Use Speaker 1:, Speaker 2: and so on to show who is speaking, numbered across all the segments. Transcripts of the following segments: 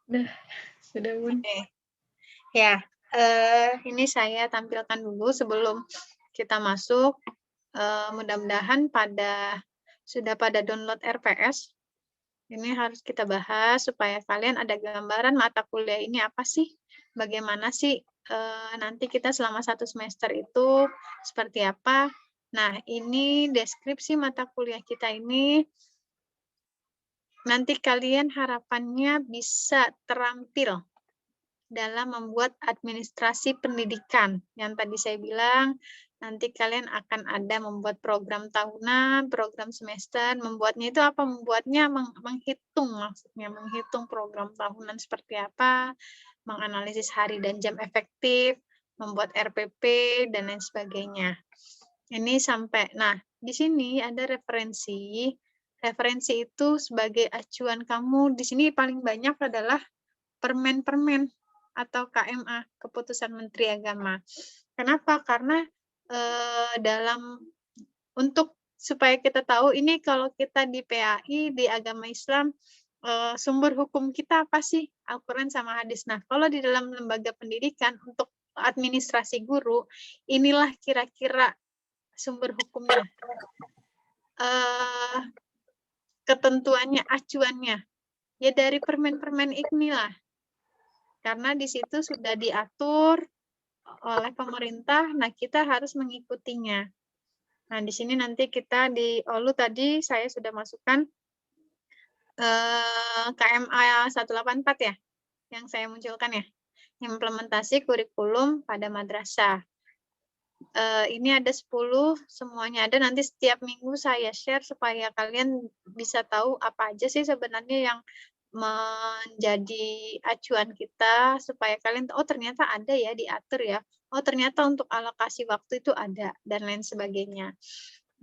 Speaker 1: Nah, sudah Bun.
Speaker 2: Oke. Ya, ini saya tampilkan dulu sebelum kita masuk. Mudah-mudahan sudah pada download RPS. Ini harus kita bahas supaya kalian ada gambaran mata kuliah ini apa sih, bagaimana sih nanti kita selama 1 semester itu seperti apa. Nah, ini deskripsi mata kuliah kita ini. Nanti kalian harapannya bisa terampil dalam membuat administrasi pendidikan. Yang tadi saya bilang, nanti kalian akan ada membuat program tahunan, program semester. Membuatnya itu apa? Membuatnya menghitung, maksudnya menghitung program tahunan seperti apa, menganalisis hari dan jam efektif, membuat RPP, dan lain sebagainya. Ini sampai, nah, di sini ada referensi. Referensi itu sebagai acuan kamu, di sini paling banyak adalah permen-permen atau KMA, Keputusan Menteri Agama. Kenapa? Karena untuk supaya kita tahu ini kalau kita di PAI, di agama Islam, sumber hukum kita apa sih? Al-Quran sama hadis. Nah, kalau di dalam lembaga pendidikan untuk administrasi guru, inilah kira-kira sumber hukumnya. Ketentuannya, acuannya. Ya dari permen-permen inilah. Karena di situ sudah diatur oleh pemerintah, nah kita harus mengikutinya. Nah, di sini nanti kita di OLU tadi saya sudah masukkan KMA 184 ya, yang saya munculkan ya, implementasi kurikulum pada madrasah. Ini ada 10, semuanya ada, nanti setiap minggu saya share supaya kalian bisa tahu apa aja sih sebenarnya yang menjadi acuan kita, supaya kalian oh ternyata ada ya, diatur ya, oh ternyata untuk alokasi waktu itu ada, dan lain sebagainya.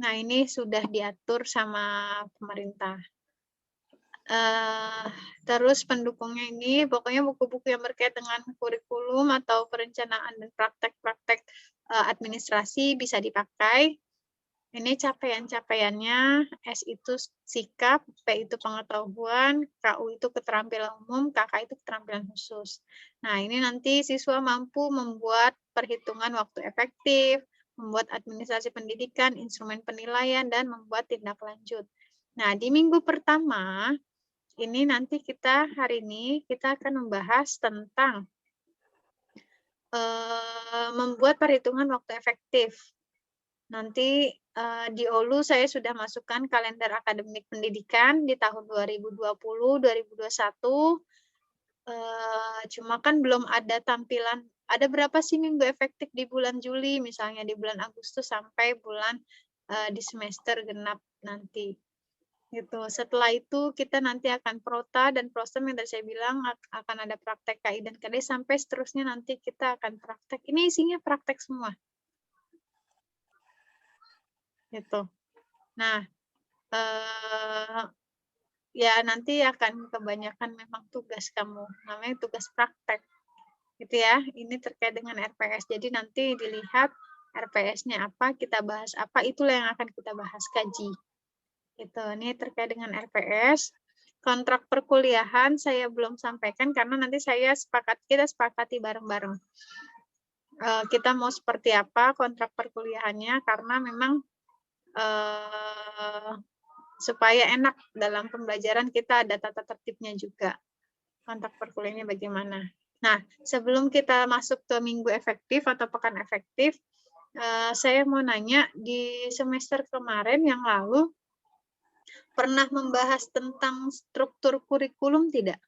Speaker 2: Nah, ini sudah diatur sama pemerintah. Terus pendukungnya ini, pokoknya buku-buku yang berkait dengan kurikulum atau perencanaan dan praktek-praktek administrasi bisa dipakai. Ini capaian-capaiannya, S itu sikap, P itu pengetahuan, KU itu keterampilan umum, KK itu keterampilan khusus. Nah, ini nanti siswa mampu membuat perhitungan waktu efektif, membuat administrasi pendidikan, instrumen penilaian, dan membuat tindak lanjut. Nah, di minggu pertama, ini nanti hari ini kita akan membahas tentang membuat perhitungan waktu efektif. Nanti di OLU saya sudah masukkan kalender akademik pendidikan di tahun 2020-2021. Cuma kan belum ada tampilan, ada berapa sih minggu efektif di bulan Juli, misalnya di bulan Agustus sampai bulan di semester genap nanti. Gitu. Setelah itu kita nanti akan prota dan prostem yang tadi saya bilang akan ada praktek KI dan KD sampai seterusnya nanti kita akan praktek. Ini isinya praktek semua. Gitu. Nah, ya nanti akan kebanyakan memang tugas kamu, namanya tugas praktek. Gitu ya. Ini terkait dengan RPS. Jadi nanti dilihat RPS-nya apa, kita bahas apa, itulah yang akan kita bahas kaji. Gitu. Ini terkait dengan RPS. Kontrak perkuliahan saya belum sampaikan karena nanti kita sepakati bareng-bareng. Kita mau seperti apa kontrak perkuliahannya, karena memang supaya enak dalam pembelajaran kita ada tata tertibnya juga. Kontrak perkuliahannya bagaimana. Nah, sebelum kita masuk ke minggu efektif atau pekan efektif, saya mau nanya, di semester kemarin yang lalu, pernah membahas tentang struktur kurikulum tidak?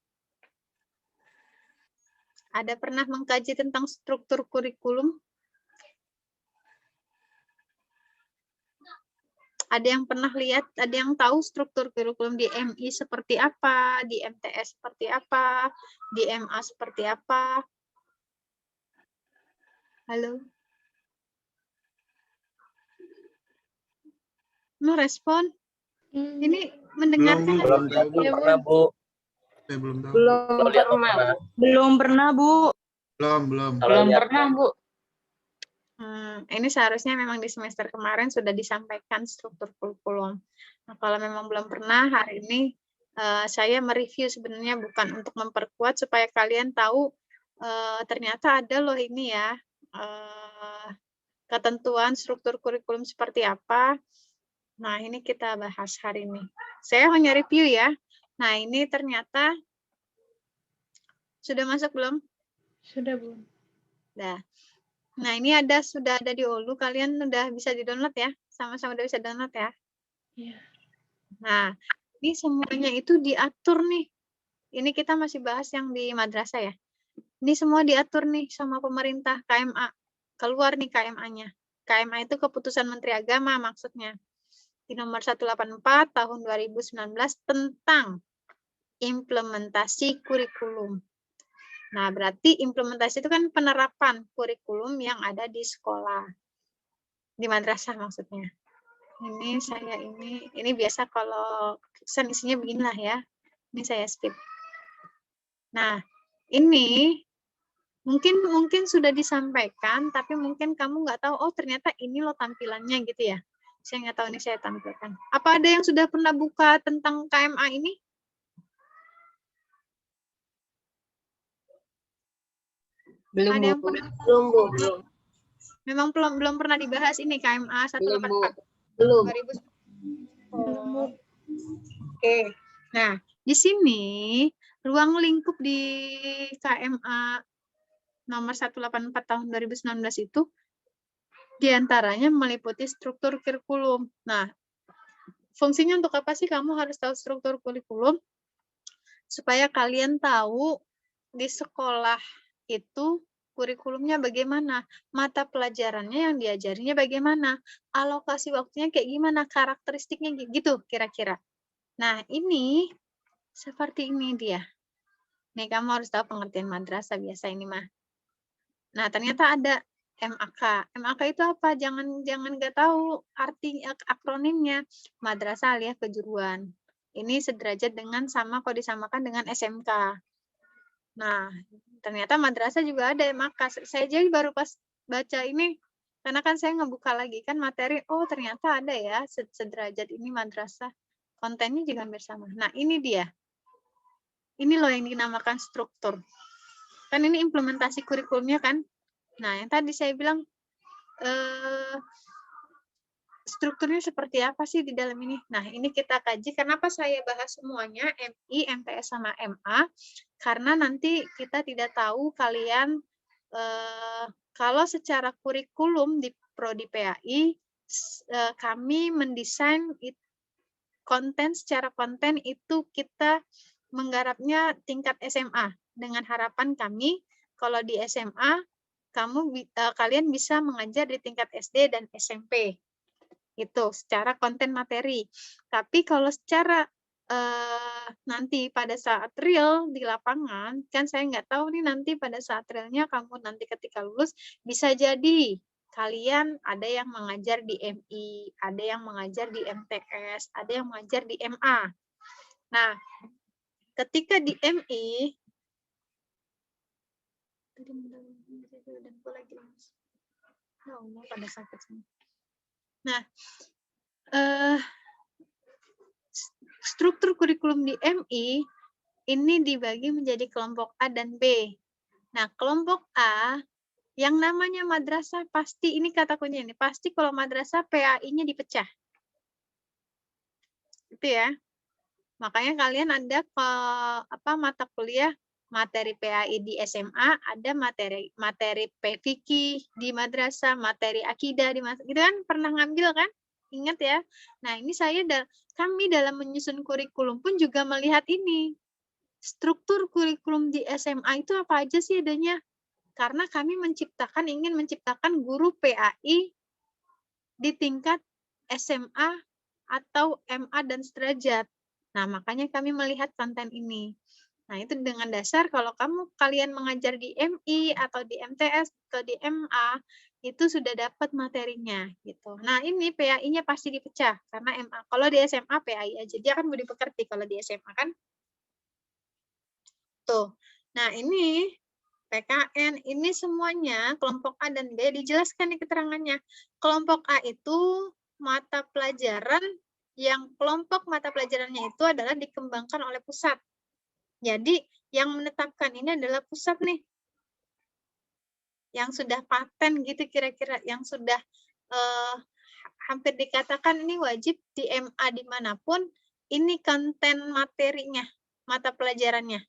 Speaker 2: Ada pernah mengkaji tentang struktur kurikulum? Ada yang pernah lihat, ada yang tahu struktur kurikulum di MI seperti apa, di MTS seperti apa, di MA seperti apa? Halo? Mau respon? Ini mendengarkan?
Speaker 3: Belum tahu, Bu. Pernah, Bu.
Speaker 1: Belum tahu.
Speaker 3: Belum pernah, Bu.
Speaker 1: Belum
Speaker 3: Pernah, Bu.
Speaker 2: Ini seharusnya memang di semester kemarin sudah disampaikan struktur kurikulum. Nah, kalau memang belum pernah, hari ini Saya mereview sebenarnya bukan untuk memperkuat, supaya kalian tahu ternyata ada loh ini ya, ketentuan struktur kurikulum seperti apa. Nah, ini kita bahas hari ini. Saya hanya review ya. Nah, ini ternyata sudah masuk belum?
Speaker 1: Sudah, Bu.
Speaker 2: Nah, ini sudah ada di Olu. Kalian udah bisa di-download ya? Sama-sama udah bisa download ya?
Speaker 1: Iya.
Speaker 2: Nah, ini semuanya itu diatur nih. Ini kita masih bahas yang di madrasah ya. Ini semua diatur nih sama pemerintah, KMA. Keluar nih KMA-nya. KMA itu Keputusan Menteri Agama maksudnya. Di nomor 184 tahun 2019 tentang implementasi kurikulum. Nah, berarti implementasi itu kan penerapan kurikulum yang ada di sekolah. Di madrasah maksudnya. Ini biasa kalau isinya beginilah ya. Ini saya skip. Nah, ini mungkin sudah disampaikan, tapi mungkin kamu nggak tahu, oh ternyata ini loh tampilannya gitu ya. Saya nggak tahu, ini saya tampilkan. Apa ada yang sudah pernah buka tentang KMA ini?
Speaker 3: Belum,
Speaker 2: Ada yang
Speaker 3: Bu.
Speaker 2: pernah?
Speaker 3: Belum, Bu. Belum.
Speaker 2: Memang belum pernah dibahas ini KMA 184.
Speaker 3: Belum.
Speaker 2: 2000. Oke. Nah, di sini ruang lingkup di KMA nomor 184 tahun 2019 itu diantaranya meliputi struktur kurikulum. Nah, fungsinya untuk apa sih kamu harus tahu struktur kurikulum? Supaya kalian tahu di sekolah itu kurikulumnya bagaimana, mata pelajarannya yang diajarinya bagaimana, alokasi waktunya kayak gimana, karakteristiknya gitu kira-kira. Nah, ini seperti ini dia. Nih, kamu harus tahu pengertian madrasah biasa ini mah. Nah, ternyata ada MAK. MAK itu apa? Jangan nggak tahu arti akronimnya. Madrasah Aliyah Kejuruan. Ini sederajat dengan kalau disamakan dengan SMK. Nah, ternyata madrasah juga ada MAK. Saya jadi baru pas baca ini, karena kan saya ngebuka lagi kan materi, oh ternyata ada ya sederajat ini madrasah. Kontennya juga hampir sama. Nah, ini dia. Ini loh yang dinamakan struktur. Kan ini implementasi kurikulumnya kan. Nah, yang tadi saya bilang, strukturnya seperti apa sih di dalam ini? Nah, ini kita kaji. Kenapa saya bahas semuanya, MI, MTS, sama MA? Karena nanti kita tidak tahu kalian, kalau secara kurikulum di Prodi PAI, kami mendesain secara konten itu kita menggarapnya tingkat SMA. Dengan harapan kami, kalau di SMA, kalian bisa mengajar di tingkat SD dan SMP. Itu secara konten materi. Tapi kalau secara nanti pada saat real di lapangan, kan saya nggak tahu nih nanti pada saat realnya kamu nanti ketika lulus, bisa jadi kalian ada yang mengajar di MI, ada yang mengajar di MTS, ada yang mengajar di MA. Nah, ketika di MI, pada sakit semua. Nah, struktur kurikulum di MI ini dibagi menjadi kelompok A dan B. Nah, kelompok A yang namanya madrasah pasti, ini kata kuncinya ini, pasti kalau madrasah PAI-nya dipecah. Itu ya. Makanya kalian ada mata kuliah materi PAI di SMA, ada materi PFIQ di madrasah, materi akidah di madrasah. Gitu kan pernah ngambil kan? Ingat ya. Nah, ini kami dalam menyusun kurikulum pun juga melihat ini. Struktur kurikulum di SMA itu apa aja sih adanya? Karena kami ingin menciptakan guru PAI di tingkat SMA atau MA dan sederajat. Nah, makanya kami melihat konten ini. Nah, itu dengan dasar kalau kalian mengajar di MI atau di MTS atau di MA, itu sudah dapat materinya gitu. Nah, ini PAI-nya pasti dipecah karena MA. Kalau di SMA PAI aja, dia kan budi pekerti kalau di SMA kan. Tuh. Nah, ini PKN, ini semuanya kelompok A dan B dijelaskan di keterangannya. Kelompok A itu mata pelajaran yang kelompok mata pelajarannya itu adalah dikembangkan oleh pusat. Jadi yang menetapkan ini adalah pusat nih. Yang sudah paten gitu kira-kira, yang sudah hampir dikatakan ini wajib di MA dimanapun, ini konten materinya, mata pelajarannya.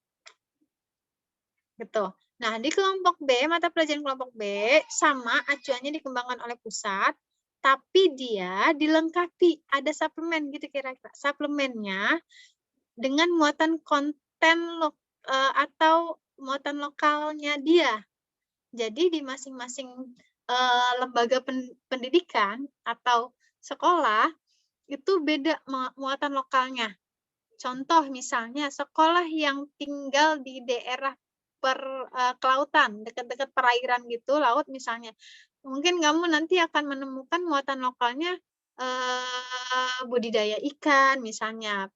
Speaker 2: Gitu. Nah, di kelompok B, mata pelajaran kelompok B, sama acuannya dikembangkan oleh pusat, tapi dia dilengkapi, ada suplemen gitu kira-kira. Suplemennya dengan muatan konten atau muatan lokalnya dia. Jadi di masing-masing lembaga pendidikan atau sekolah itu beda muatan lokalnya. Contoh misalnya sekolah yang tinggal di daerah kelautan, dekat-dekat perairan gitu, laut misalnya. Mungkin kamu nanti akan menemukan muatan lokalnya budidaya ikan misalnya,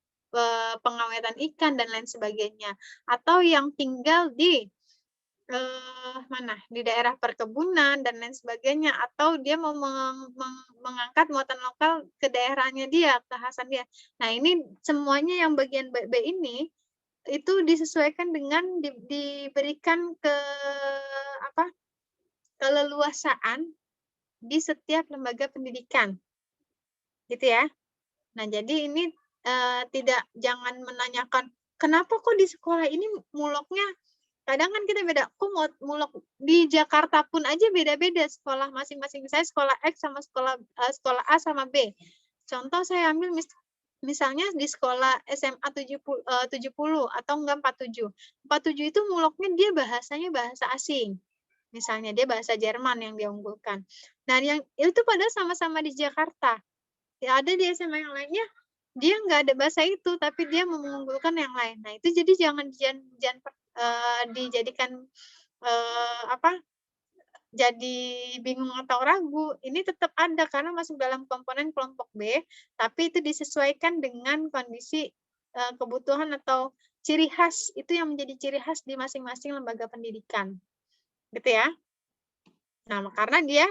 Speaker 2: pengawetan ikan dan lain sebagainya. Atau yang tinggal di di daerah perkebunan dan lain sebagainya, atau dia mau mengangkat muatan lokal ke daerahnya dia, kekhasan dia. Nah, ini semuanya yang bagian B ini itu disesuaikan dengan diberikan keleluasaan di setiap lembaga pendidikan. Gitu ya. Nah, jadi ini jangan menanyakan kenapa kok di sekolah ini muloknya. Kadang kan kita beda, kok mulok di Jakarta pun aja beda-beda sekolah masing-masing. Misalnya sekolah X sama sekolah A sama B. Contoh saya ambil misalnya di sekolah SMA 70 atau enggak 47. 47 itu muloknya dia bahasanya bahasa asing. Misalnya dia bahasa Jerman yang dia unggulkan. Nah, yang itu padahal sama-sama di Jakarta. Ya, ada di SMA yang lainnya dia nggak ada bahasa itu, tapi dia mengunggulkan yang lain. Nah, itu jadi jangan dijadikan jadi bingung atau ragu. Ini tetap ada karena masuk dalam komponen kelompok B, tapi itu disesuaikan dengan kondisi kebutuhan atau ciri khas, itu yang menjadi ciri khas di masing-masing lembaga pendidikan. Gitu ya. Nah, karena dia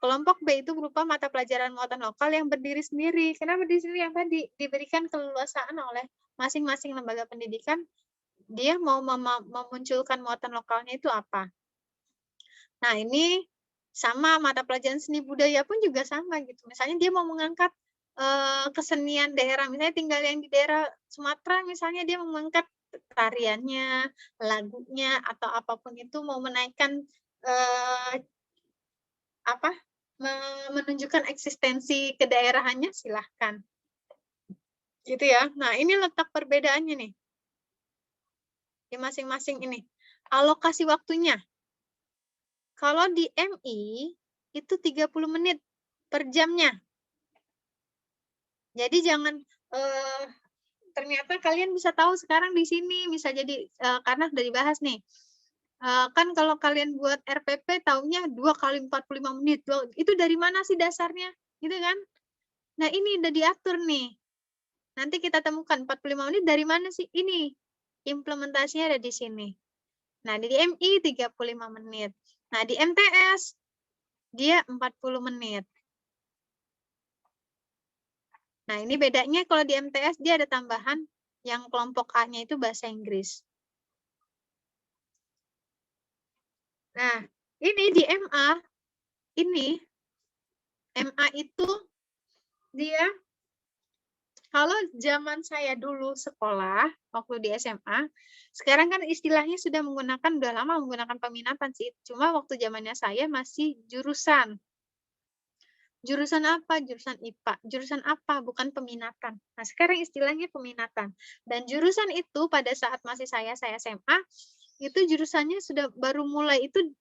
Speaker 2: kelompok B itu berupa mata pelajaran muatan lokal yang berdiri sendiri. Kenapa berdiri sendiri? Yang tadi diberikan keleluasaan oleh masing-masing lembaga pendidikan, dia mau memunculkan muatan lokalnya itu apa. Nah, ini sama mata pelajaran seni budaya pun juga sama gitu. Misalnya dia mau mengangkat kesenian daerah, misalnya tinggal yang di daerah Sumatera, misalnya dia mengangkat tariannya, lagunya, atau apapun itu mau menaikkan menunjukkan eksistensi kedaerahannya, silahkan. Gitu ya. Nah, ini letak perbedaannya nih. Di masing-masing ini. Alokasi waktunya. Kalau di MI, itu 30 menit per jamnya. Jadi jangan, ternyata kalian bisa tahu sekarang di sini, bisa jadi, karena sudah dibahas nih. Kan kalau kalian buat RPP taunya 2 kali 45 menit. Itu dari mana sih dasarnya? Gitu kan? Nah, ini udah diatur nih. Nanti kita temukan 45 menit dari mana sih? Ini. Implementasinya ada di sini. Nah, di MI 35 menit. Nah, di MTS dia 40 menit. Nah, ini bedanya kalau di MTS dia ada tambahan yang kelompok A-nya itu bahasa Inggris. Nah, ini di MA, MA itu dia, kalau zaman saya dulu sekolah, waktu di SMA, sekarang kan istilahnya sudah udah lama menggunakan peminatan sih, cuma waktu zamannya saya masih jurusan. Jurusan apa? Jurusan IPA. Jurusan apa? Bukan peminatan. Nah, sekarang istilahnya peminatan. Dan jurusan itu pada saat masih saya SMA, itu jurusannya sudah baru mulai itu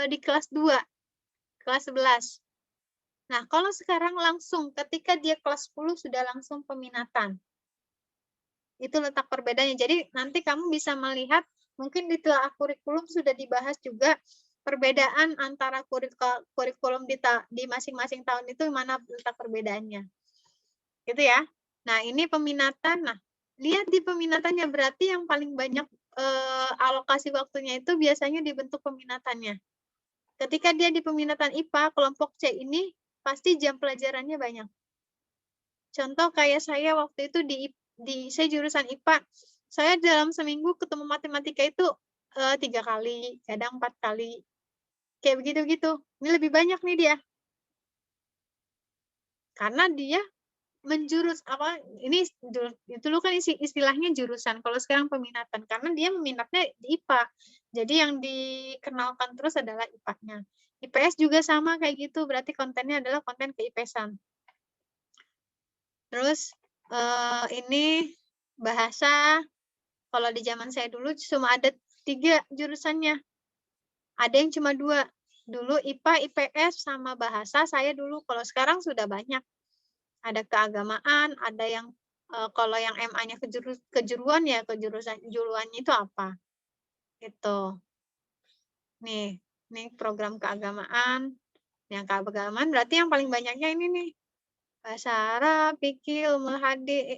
Speaker 2: di kelas 2, kelas 11. Nah, kalau sekarang langsung ketika dia kelas 10 sudah langsung peminatan. Itu letak perbedaannya. Jadi nanti kamu bisa melihat, mungkin di telaah kurikulum sudah dibahas juga perbedaan antara kurikulum di masing-masing tahun itu mana letak perbedaannya. Gitu ya. Nah, ini peminatan. Nah, lihat di peminatannya, berarti yang paling banyak alokasi waktunya itu biasanya dibentuk peminatannya. Ketika dia di peminatan IPA, kelompok C ini pasti jam pelajarannya banyak. Contoh kayak saya waktu itu saya jurusan IPA, saya dalam seminggu ketemu matematika itu 3 kali, kadang 4 kali. Kayak begitu-gitu. Ini lebih banyak nih dia. Karena dia menjurus apa ini dulu kan istilahnya jurusan, kalau sekarang peminatan, karena dia minatnya di IPA. Jadi yang dikenalkan terus adalah IPA-nya. IPS juga sama kayak gitu, berarti kontennya adalah konten ke-IPS-an. Terus ini bahasa, kalau di zaman saya dulu cuma ada 3 jurusannya. Ada yang cuma 2. Dulu IPA, IPS, sama bahasa saya dulu. Kalau sekarang sudah banyak. Ada keagamaan, ada yang kalau yang MA-nya kejuruan ya juruannya itu apa. Gitu. Nih program keagamaan. Yang keagamaan berarti yang paling banyaknya ini nih. Bahasa Arab, fikih,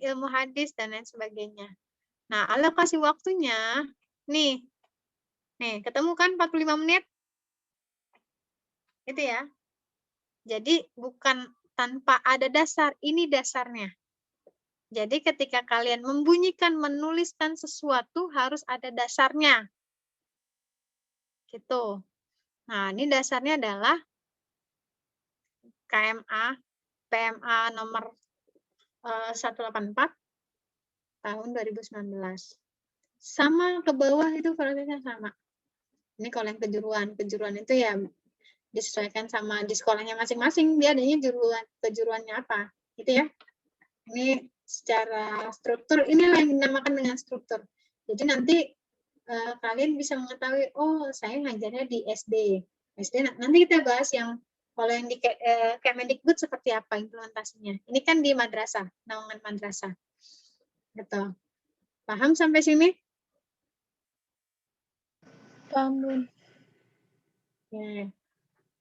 Speaker 2: ilmu hadis dan lain sebagainya. Nah, alokasi waktunya nih ketemu kan 45 menit? Itu ya. Jadi bukan tanpa ada dasar, ini dasarnya. Jadi ketika kalian membunyikan, menuliskan sesuatu harus ada dasarnya. Gitu. Nah, ini dasarnya adalah PMA nomor 184 tahun 2019. Sama ke bawah itu prosesnya sama. Ini kalau yang kejuruan itu ya disesuaikan sama di sekolahnya masing-masing, dia adanya kejuruannya apa, gitu ya. Ini secara struktur, inilah yang dinamakan dengan struktur. Jadi nanti kalian bisa mengetahui, oh saya ngajarnya di SD. Nanti kita bahas yang kalau yang di Kemendikbud seperti apa implementasinya. Ini kan di madrasah, naungan madrasah. Gitu. Paham sampai sini?
Speaker 1: Paham, Bun.
Speaker 2: Ya.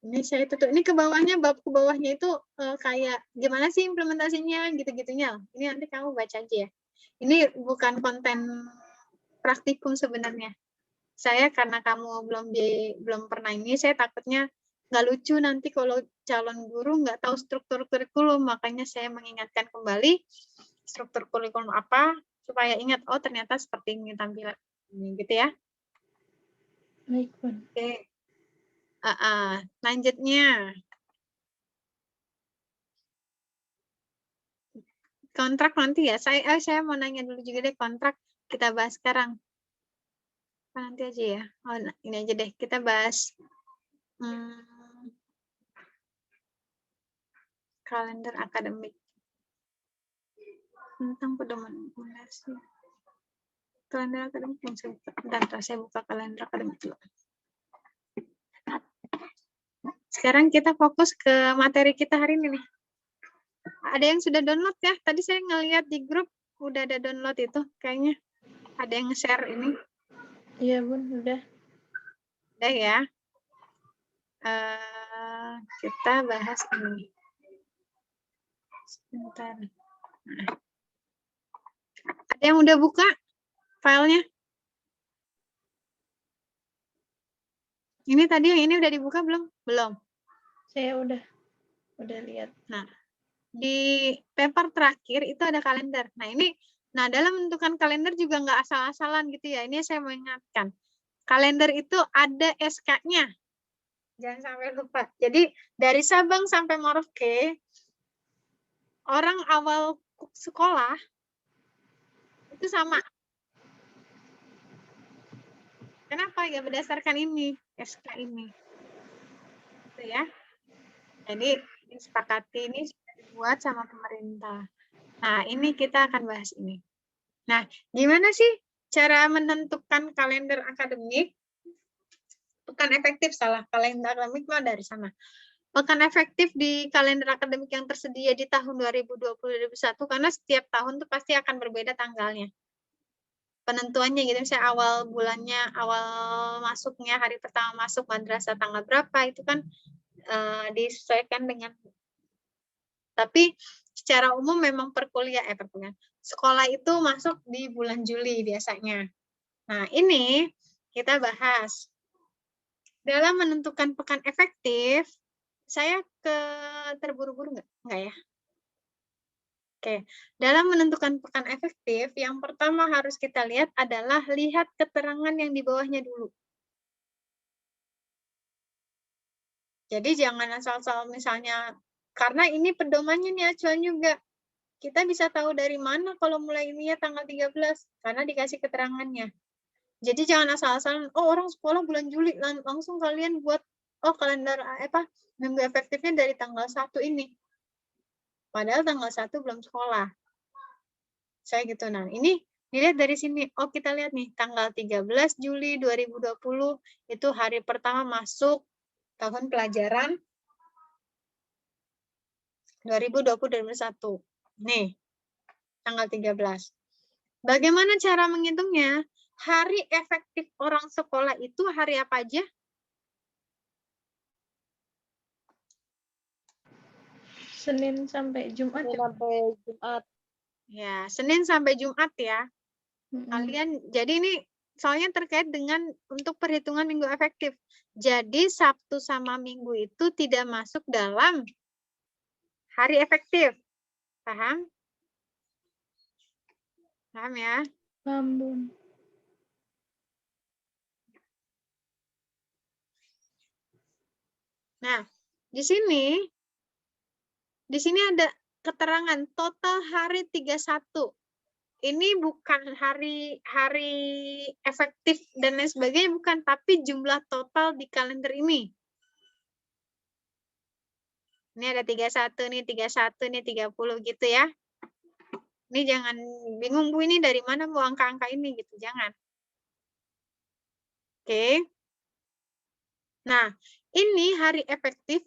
Speaker 2: Ini saya tutup. Ini ke bawahnya, bab ke bawahnya itu kayak gimana sih implementasinya gitu-gitunya. Ini nanti kamu baca aja ya. Ini bukan konten praktikum sebenarnya. Saya karena kamu belum pernah ini, saya takutnya nggak lucu nanti kalau calon guru nggak tahu struktur kurikulum. Makanya saya mengingatkan kembali struktur kurikulum apa supaya ingat, oh ternyata seperti ini tampilan ini gitu ya.
Speaker 1: Baik, Bun.
Speaker 2: Oke. Lanjutnya. Kontrak nanti ya. Saya mau nanya dulu juga deh, kontrak kita bahas sekarang. Nanti aja ya. Oh, ini aja deh. Kita bahas kalender akademik. Tentang pedoman implementasi. Kalender akademik yang saya buka. Bentar, saya buka kalender akademik dulu. Sekarang kita fokus ke materi kita hari ini nih. Ada yang sudah download ya? Tadi saya ngeliat di grup udah ada download itu kayaknya. Ada yang share ini.
Speaker 1: Iya, Bun, udah.
Speaker 2: Udah ya. Kita bahas ini. Sebentar. Nah. Ada yang udah buka filenya? Ini tadi yang ini udah dibuka belum? Belum.
Speaker 1: Saya udah lihat.
Speaker 2: Nah, di paper terakhir itu ada kalender. Nah dalam menentukan kalender juga nggak asal-asalan gitu ya. Ini saya mau ingatkan. Kalender itu ada SK-nya. Jangan sampai lupa. Jadi dari Sabang sampai Merauke, orang awal sekolah itu sama. Kenapa? Ya berdasarkan ini, SK ini. Gitu ya. Jadi disepakati ini sudah dibuat sama pemerintah. Nah, ini kita akan bahas ini. Nah, gimana sih cara menentukan kalender akademik? Bukan efektif, salah. Kalender akademik mah dari sana. Pekan efektif di kalender akademik yang tersedia di tahun 2020-2021 karena setiap tahun tuh pasti akan berbeda tanggalnya. Penentuannya gitu, misalnya awal bulannya, awal masuknya, hari pertama masuk madrasah tanggal berapa, itu kan disesuaikan dengan. Tapi secara umum memang perkuliahan, sekolah itu masuk di bulan Juli biasanya. Nah, ini kita bahas. Dalam menentukan pekan efektif, saya terburu-buru nggak ya? Oke, dalam menentukan pekan efektif, yang pertama harus kita lihat adalah lihat keterangan yang di bawahnya dulu. Jadi jangan asal-asal misalnya, karena ini pedomannya nih acuan juga. Kita bisa tahu dari mana kalau mulai ini ya tanggal 13, karena dikasih keterangannya. Jadi jangan asal-asalan, oh orang sekolah bulan Juli, langsung kalian buat, oh kalender minggu efektifnya dari tanggal 1 ini. Padahal tanggal 1 belum sekolah. Saya gitu. Nah, ini dilihat dari sini. Oh, kita lihat nih, tanggal 13 Juli 2020 itu hari pertama masuk tahun pelajaran 2020-2021. Nih, tanggal 13. Bagaimana cara menghitungnya? Hari efektif orang sekolah itu hari apa aja?
Speaker 1: Senin sampai Jumat.
Speaker 3: Senin sampai Jumat.
Speaker 2: Ya, Senin sampai Jumat ya.
Speaker 1: Mm-mm.
Speaker 2: Kalian, jadi ini soalnya terkait dengan untuk perhitungan minggu efektif. Jadi Sabtu sama Minggu itu tidak masuk dalam hari efektif. Paham? Paham ya?
Speaker 1: Paham, Bun.
Speaker 2: Nah, di sini ada keterangan total hari 31. Ini bukan hari efektif dan lain sebagainya, bukan, tapi jumlah total di kalender ini. Ini ada 31 nih, 31 nih, 30 gitu ya. Ini jangan bingung, Bu, ini dari mana Bu angka-angka ini gitu, jangan. Oke. Nah, ini hari efektif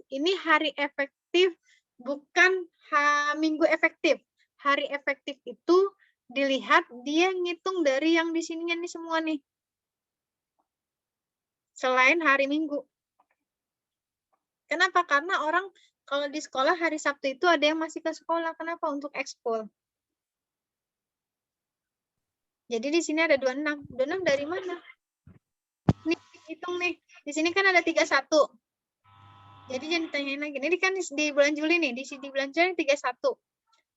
Speaker 2: bukan minggu efektif. Hari efektif itu dilihat dia ngitung dari yang di sininya nih semua nih. Selain hari Minggu. Kenapa? Karena orang kalau di sekolah hari Sabtu itu ada yang masih ke sekolah. Kenapa? Untuk ekskul. Jadi di sini ada 26. 26 dari mana? Nih, hitung nih. Di sini kan ada 31. Jadi jangan ditanyain lagi. Ini kan di bulan Juli nih. Di bulan Juli 31.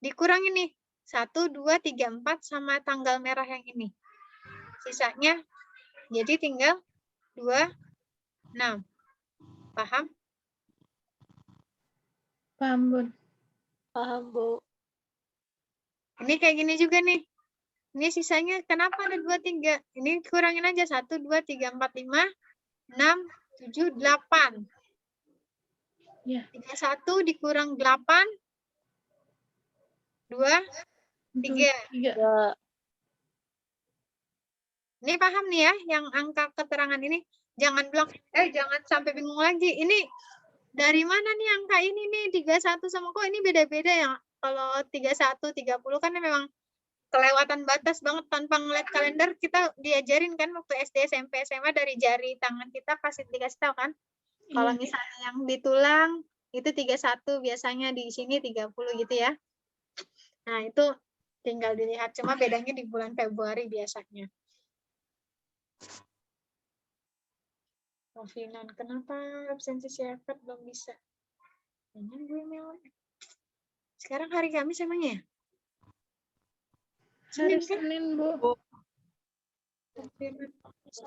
Speaker 2: Dikurangi nih. 1, 2, 3, 4 sama tanggal merah yang ini. Sisanya jadi tinggal 2, 6. Paham?
Speaker 1: Paham, Bun.
Speaker 3: Paham, Bu.
Speaker 2: Ini kayak gini juga nih. Ini sisanya kenapa ada 2, 3? Ini kurangin aja. 1, 2, 3, 4, 5, 6, 7, 8.
Speaker 1: Ya.
Speaker 2: 31 dikurang 8, 2, 3.
Speaker 1: 3.
Speaker 3: Ya,
Speaker 2: Ini paham nih ya, yang angka keterangan ini. Jangan bilang, jangan sampai bingung lagi. Ini dari mana nih angka ini nih, 31 sama kok ini beda-beda ya. Kalau 31, 30 kan memang kelewatan batas banget tanpa ngeliat kalender. Kita diajarin kan waktu SD, SMP, SMA dari jari tangan kita dikasih tahu kan. Kalau
Speaker 1: Iya.
Speaker 2: misalnya yang di tulang itu 31, biasanya di sini 30 gitu ya. Nah, itu tinggal dilihat, cuma bedanya di bulan Februari biasanya. Novinan, kenapa absensi Syafat belum bisa? Jangan gue mail. Sekarang hari Kamis emangnya?
Speaker 1: Hari
Speaker 2: Senin kan?
Speaker 1: Senin, Bu.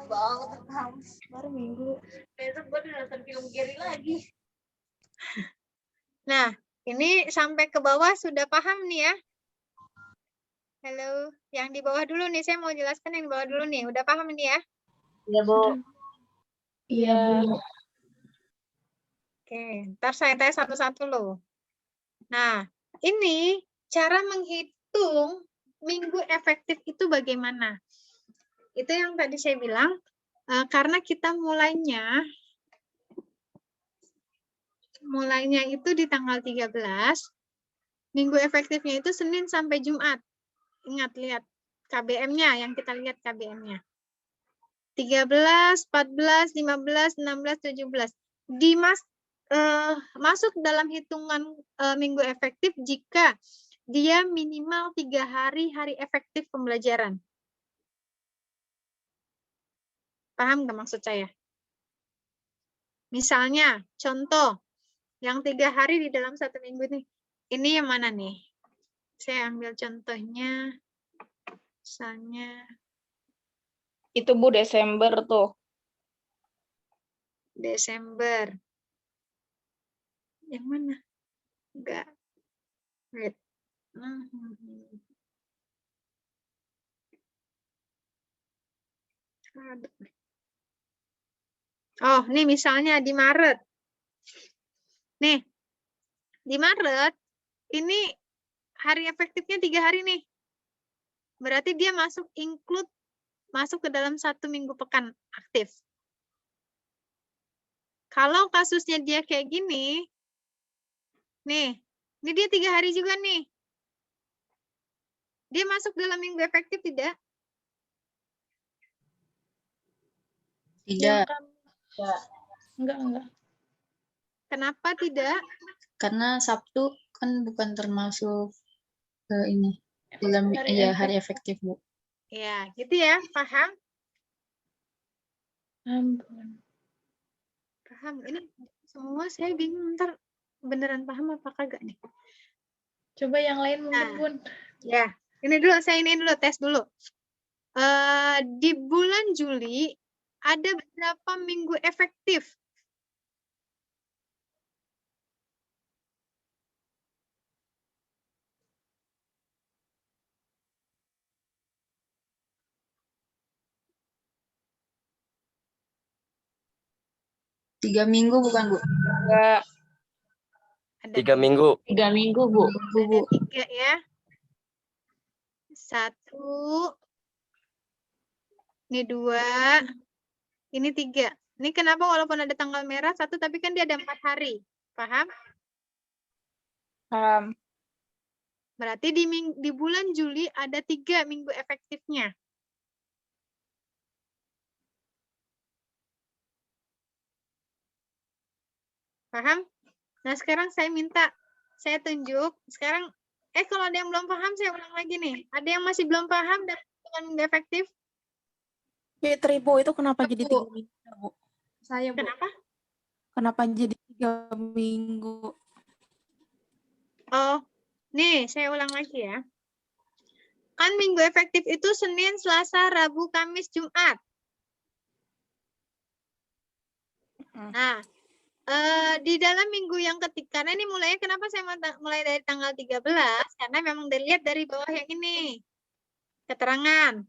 Speaker 3: banget baru Minggu. Besok gue nonton film Gary lagi.
Speaker 2: Nah, ini sampai ke bawah sudah paham nih ya? Halo, yang di bawah dulu nih, saya mau jelaskan yang di bawah dulu nih. Udah paham ini ya?
Speaker 3: Iya, Bu.
Speaker 1: Iya, Bu.
Speaker 2: Oke, ntar saya tanya satu-satu loh. Nah, ini cara menghitung minggu efektif itu bagaimana? Itu yang tadi saya bilang, karena kita mulainya itu di tanggal 13, minggu efektifnya itu Senin sampai Jumat. Ingat, lihat KBM-nya, yang kita lihat KBM-nya. 13, 14, 15, 16, 17. Masuk dalam hitungan minggu efektif jika dia minimal 3 hari efektif pembelajaran. Paham nggak maksud saya? Misalnya, contoh, yang 3 hari di dalam 1 minggu nih. Ini yang mana nih? Saya ambil contohnya, misalnya
Speaker 4: Itu Bu Desember tuh.
Speaker 2: Desember. Yang mana? Enggak. Wait. Aduh. Oh, nih misalnya di Maret. Nih, di Maret, ini hari efektifnya 3 hari nih. Berarti dia masuk ke dalam 1 minggu pekan aktif. Kalau kasusnya dia kayak gini, nih, ini dia 3 hari juga nih. Dia masuk dalam minggu efektif tidak?
Speaker 1: Yang
Speaker 5: Tidak,
Speaker 1: enggak.
Speaker 2: Kenapa tidak?
Speaker 5: karena Sabtu kan bukan termasuk ini dalam
Speaker 1: Hari
Speaker 5: hari efektif, Bu.
Speaker 2: Ya, gitu ya, paham?
Speaker 1: Ampun.
Speaker 2: Paham. Ini semua saya bingung, ntar beneran paham apa kagak nih?
Speaker 1: Coba yang lain mungkin,
Speaker 2: Nah.
Speaker 1: Bun.
Speaker 2: Ya, ini dulu, saya ini dulu, tes dulu. Di bulan Juli, ada berapa minggu efektif?
Speaker 5: Tiga minggu bukan, Bu?
Speaker 4: Enggak.
Speaker 2: Ada
Speaker 6: 3 minggu.
Speaker 4: 3 minggu, Bu.
Speaker 2: Ada 3 ya. 1. Ini 2. Ini 3. Ini kenapa walaupun ada tanggal merah 1, tapi kan dia ada 4 hari. Paham?
Speaker 4: Paham.
Speaker 2: Berarti di bulan Juli ada 3 minggu efektifnya. Paham? Nah, sekarang saya minta, saya tunjuk. Sekarang, kalau ada yang belum paham, saya ulang lagi nih. Ada yang masih belum paham dengan minggu efektif?
Speaker 7: Fitri, Bu, itu kenapa jadi 3 minggu, Bu? Saya, Bu.
Speaker 2: Kenapa?
Speaker 7: Kenapa jadi 3 minggu?
Speaker 2: Oh, nih, saya ulang lagi ya. Kan minggu efektif itu Senin, Selasa, Rabu, Kamis, Jumat. Nah, di dalam minggu yang ketiga, karena ini mulainya kenapa saya mulai dari tanggal 13, karena memang dilihat dari bawah yang ini. Keterangan.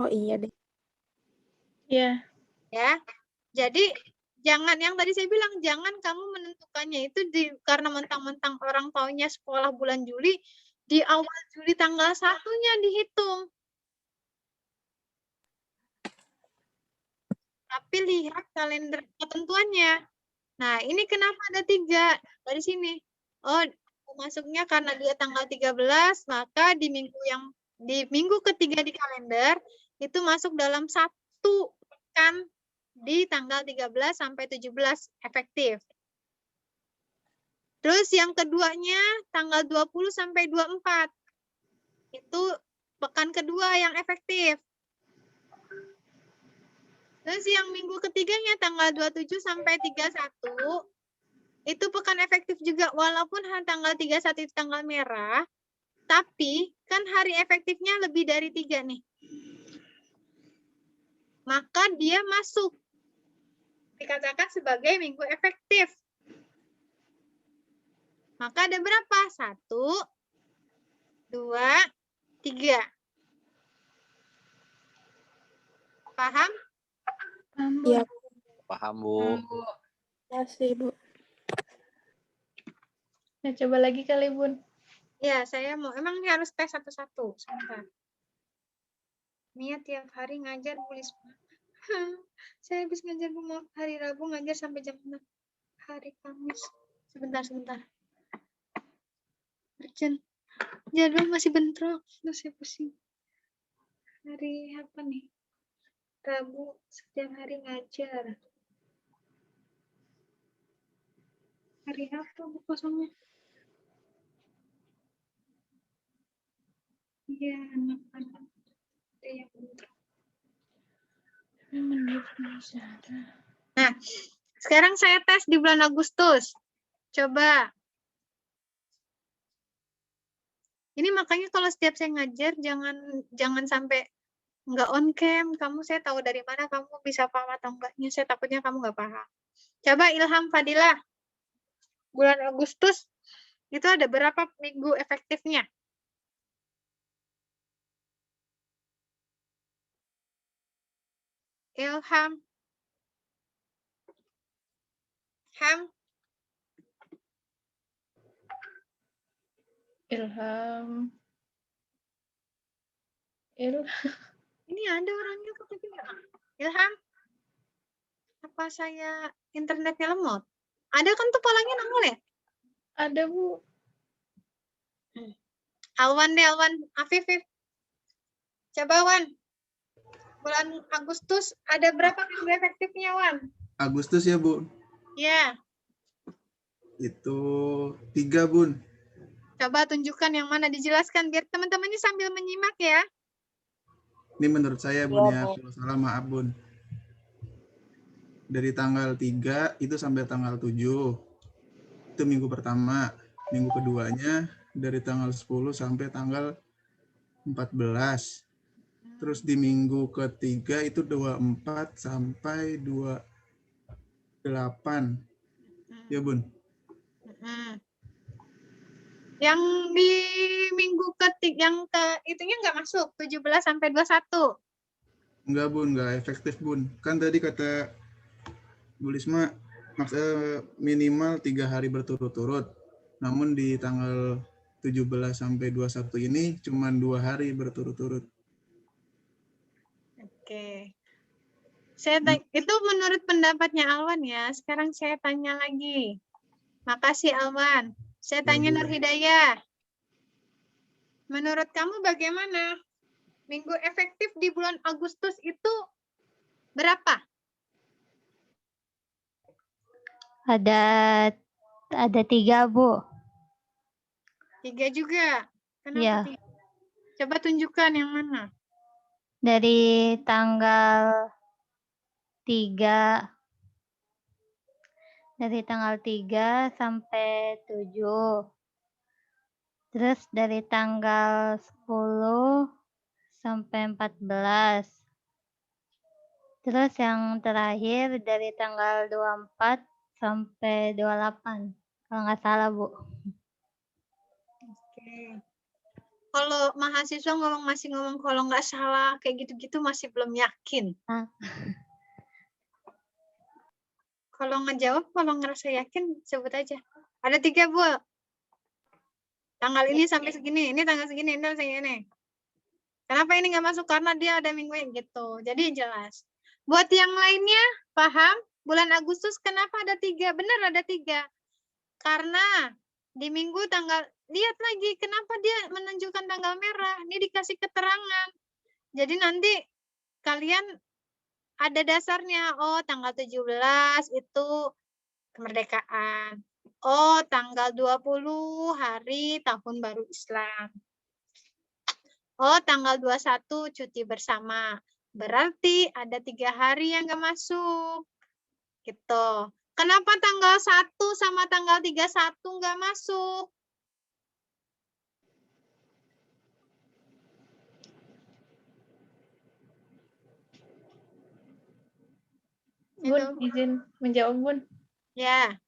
Speaker 7: Oh iya deh.
Speaker 1: Iya.
Speaker 2: Ya. Jadi, jangan, yang tadi saya bilang, jangan kamu menentukannya itu karena mentang-mentang orang taunya sekolah bulan Juli, di awal Juli tanggal 1-nya dihitung. Tapi lihat kalender ketentuannya. Nah, ini kenapa ada 3 dari sini? Oh, masuknya karena dia tanggal 13, maka di minggu ketiga di kalender itu masuk dalam 1 pekan di tanggal 13 sampai 17 efektif. Terus yang keduanya tanggal 20 sampai 24. Itu pekan kedua yang efektif. Terus yang minggu ketiganya tanggal 27 sampai 31 itu pekan efektif juga, walaupun tanggal 31 itu tanggal merah, tapi kan hari efektifnya lebih dari 3 nih. Maka dia masuk. Dikatakan sebagai minggu efektif. Maka ada berapa? 1, 2, 3. Paham?
Speaker 1: Paham, Bun.
Speaker 7: Iya,
Speaker 6: Paham, Bu.
Speaker 7: ya sih, Bu.
Speaker 1: Nah, coba lagi kali, Bun.
Speaker 2: Ya, saya mau. Emang ini harus tes satu-satu. Sebentar. Mia tiap hari ngajar tulis. Saya habis ngajar hari Rabu, ngajar sampai jam 6. Hari Kamis. Sebentar. Urgent. Jadwal masih bentrok. Aduh, saya pusing. Hari apa nih? Rabu setiap hari ngajar. Hari apa Bu kosongnya? Iya, anak-anak. Ada yang bentrok. Nah, sekarang saya tes di bulan Agustus. Coba. Ini makanya kalau setiap saya ngajar jangan sampai nggak on cam. Kamu saya tahu dari mana kamu bisa paham atau enggaknya. Saya takutnya kamu nggak paham. Coba Ilham Fadilah. Bulan Agustus itu ada berapa minggu efektifnya? Ilham. Ham.
Speaker 1: Ilham.
Speaker 2: Ini ada orangnya kok tapi nggak. Ilham. Apa saya internetnya lemot? Ada kan tuh polanya nongol ya?
Speaker 1: Ada, Bu.
Speaker 2: Alwan deh, Alwan. Afif. Coba, Wan. Bulan Agustus ada berapa minggu efektifnya, Wan?
Speaker 6: Agustus ya, Bu?
Speaker 2: Ya.
Speaker 6: Itu 3, Bun.
Speaker 2: Coba tunjukkan yang mana, dijelaskan biar teman-temannya sambil menyimak ya.
Speaker 6: Ini menurut saya, Bun,
Speaker 4: Iya,
Speaker 6: ya.
Speaker 4: Bu.
Speaker 6: Kalau salah, maaf, Bun. Dari tanggal 3 itu sampai tanggal 7. Itu minggu pertama. Minggu keduanya dari tanggal 10 sampai tanggal 14. Terus di minggu ketiga itu 24 sampai 28. Ya, Bun?
Speaker 2: Yang di minggu ketiga, yang itunya nggak masuk, 17 sampai 21.
Speaker 6: Enggak, Bun. Enggak efektif, Bun. Kan tadi kata Bu Lisma minimal 3 hari berturut-turut. Namun di tanggal 17 sampai 21 ini cuma 2 hari berturut-turut.
Speaker 2: Oke. Itu menurut pendapatnya Alwan ya. Sekarang saya tanya lagi. Makasih Alwan. Saya tanya
Speaker 6: Bu.
Speaker 2: Nur Hidayah. Menurut kamu bagaimana? Minggu efektif di bulan Agustus itu berapa?
Speaker 8: Ada 3, Bu.
Speaker 2: 3 juga. Kenapa
Speaker 8: Iya.
Speaker 2: 3? Coba tunjukkan yang mana.
Speaker 8: Dari tanggal 3 sampai 7. Terus dari tanggal 10 sampai 14. Terus yang terakhir dari tanggal 24 sampai 28. Kalau nggak salah, Bu.
Speaker 2: Oke. Kalau mahasiswa masih ngomong kalau nggak salah kayak gitu-gitu masih belum yakin. Kalau ngejawab, kalau ngerasa yakin sebut aja. Ada 3, Bu. Tanggal ini sampai segini, ini tanggal segini, ini tanggal segini. Kenapa ini nggak masuk? Karena dia ada minggu gitu. Jadi jelas. Buat yang lainnya, paham? Bulan Agustus kenapa ada 3? Benar ada 3. Karena di minggu tanggal, lihat lagi kenapa dia menunjukkan tanggal merah. Ini dikasih keterangan. Jadi nanti kalian ada dasarnya. Oh, tanggal 17 itu kemerdekaan. Oh, tanggal 20 hari tahun baru Islam. Oh, tanggal 21 cuti bersama. Berarti ada 3 hari yang nggak masuk. Gitu. Kenapa tanggal 1 sama tanggal 31 nggak masuk?
Speaker 1: Bun, izin menjawab, Bun.
Speaker 2: Ya.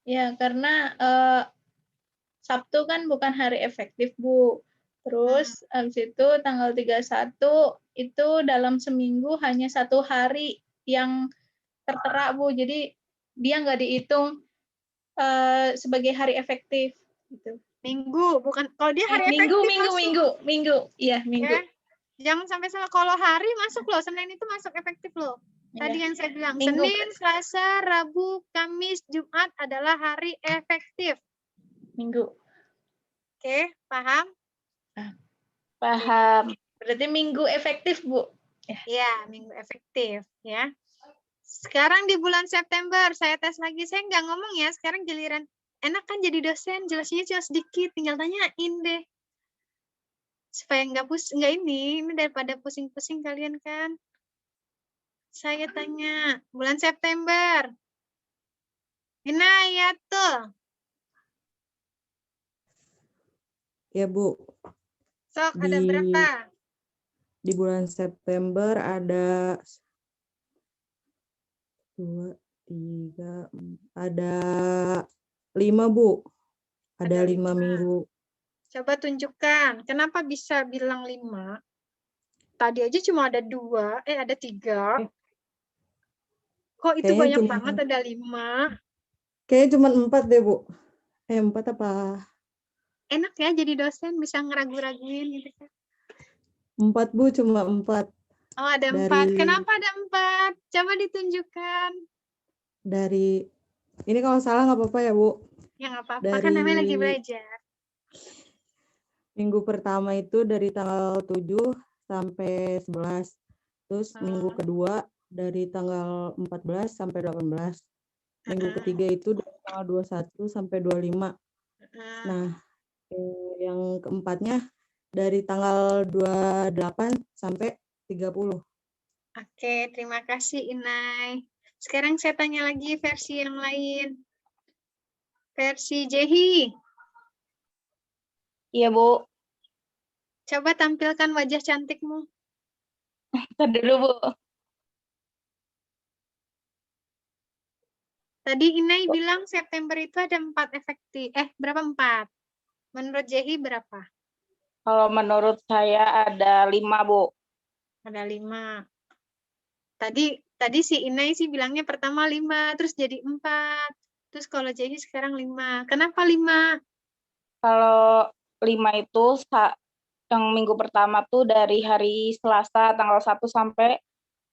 Speaker 1: Ya, karena Sabtu kan bukan hari efektif, Bu. Terus habis itu tanggal 31 itu dalam seminggu hanya 1 hari yang tertera, Bu. Jadi dia nggak dihitung sebagai hari efektif. Gitu.
Speaker 2: Minggu, bukan. Kalau dia hari efektif
Speaker 1: Minggu. Iya, minggu.
Speaker 2: Ya. Jangan sampai salah. Kalau hari masuk loh. Senin itu masuk efektif loh. Tadi yang saya bilang.
Speaker 1: Minggu.
Speaker 2: Senin, Selasa, Rabu, Kamis, Jumat adalah hari efektif.
Speaker 1: Minggu.
Speaker 2: Oke, paham?
Speaker 4: Paham.
Speaker 1: Berarti minggu efektif, Bu.
Speaker 2: Ya, minggu efektif. Ya. Sekarang di bulan September, saya tes lagi. Saya nggak ngomong ya, sekarang giliran. Enak kan jadi dosen, jelasnya cuma sedikit. Tinggal tanyain deh. Supaya nggak ini daripada pusing-pusing kalian kan. Saya tanya, bulan September. Inayatul.
Speaker 9: Ya, Bu.
Speaker 2: Sok, ada
Speaker 9: Di
Speaker 2: berapa?
Speaker 9: di bulan September ada 2, 3, ada 5 Bu. Ada 5 minggu.
Speaker 2: Coba tunjukkan. Kenapa bisa bilang 5? Tadi aja cuma ada 2, ada 3. Kok itu
Speaker 9: Kayaknya
Speaker 2: banyak
Speaker 9: cuma
Speaker 2: banget ada 5?
Speaker 9: Kayaknya cuma 4 deh Bu. 4 apa?
Speaker 2: Enak ya jadi dosen bisa ngeragu-raguin gitu kan.
Speaker 9: 4 Bu, cuma 4.
Speaker 2: Oh, ada 4.
Speaker 9: Dari
Speaker 2: Kenapa ada 4? Coba ditunjukkan.
Speaker 9: ini kalau salah nggak apa-apa ya Bu.
Speaker 2: Ya nggak apa-apa, kan
Speaker 9: Dari
Speaker 2: namanya lagi belajar.
Speaker 9: minggu pertama itu dari tanggal 7 sampai 11. Terus minggu kedua dari tanggal 14 sampai 18. Minggu ketiga itu dari tanggal 21 sampai 25. Nah, yang keempatnya dari tanggal 28 sampai 30.
Speaker 2: Oke, terima kasih Inai. Sekarang saya tanya lagi versi yang lain. Versi Jehi.
Speaker 4: Iya, Bu.
Speaker 2: Coba tampilkan wajah cantikmu.
Speaker 4: Ntar dulu, Bu.
Speaker 2: Tadi Inai bilang September itu ada 4 efektif. Berapa 4? Menurut Jehi berapa?
Speaker 4: Kalau menurut saya ada 5, Bu.
Speaker 2: Ada 5. Tadi si Inai sih bilangnya pertama 5, terus jadi 4. Terus kalau Jehi sekarang 5. Kenapa 5?
Speaker 4: Kalau 5 itu yang minggu pertama tuh dari hari Selasa tanggal 1 sampai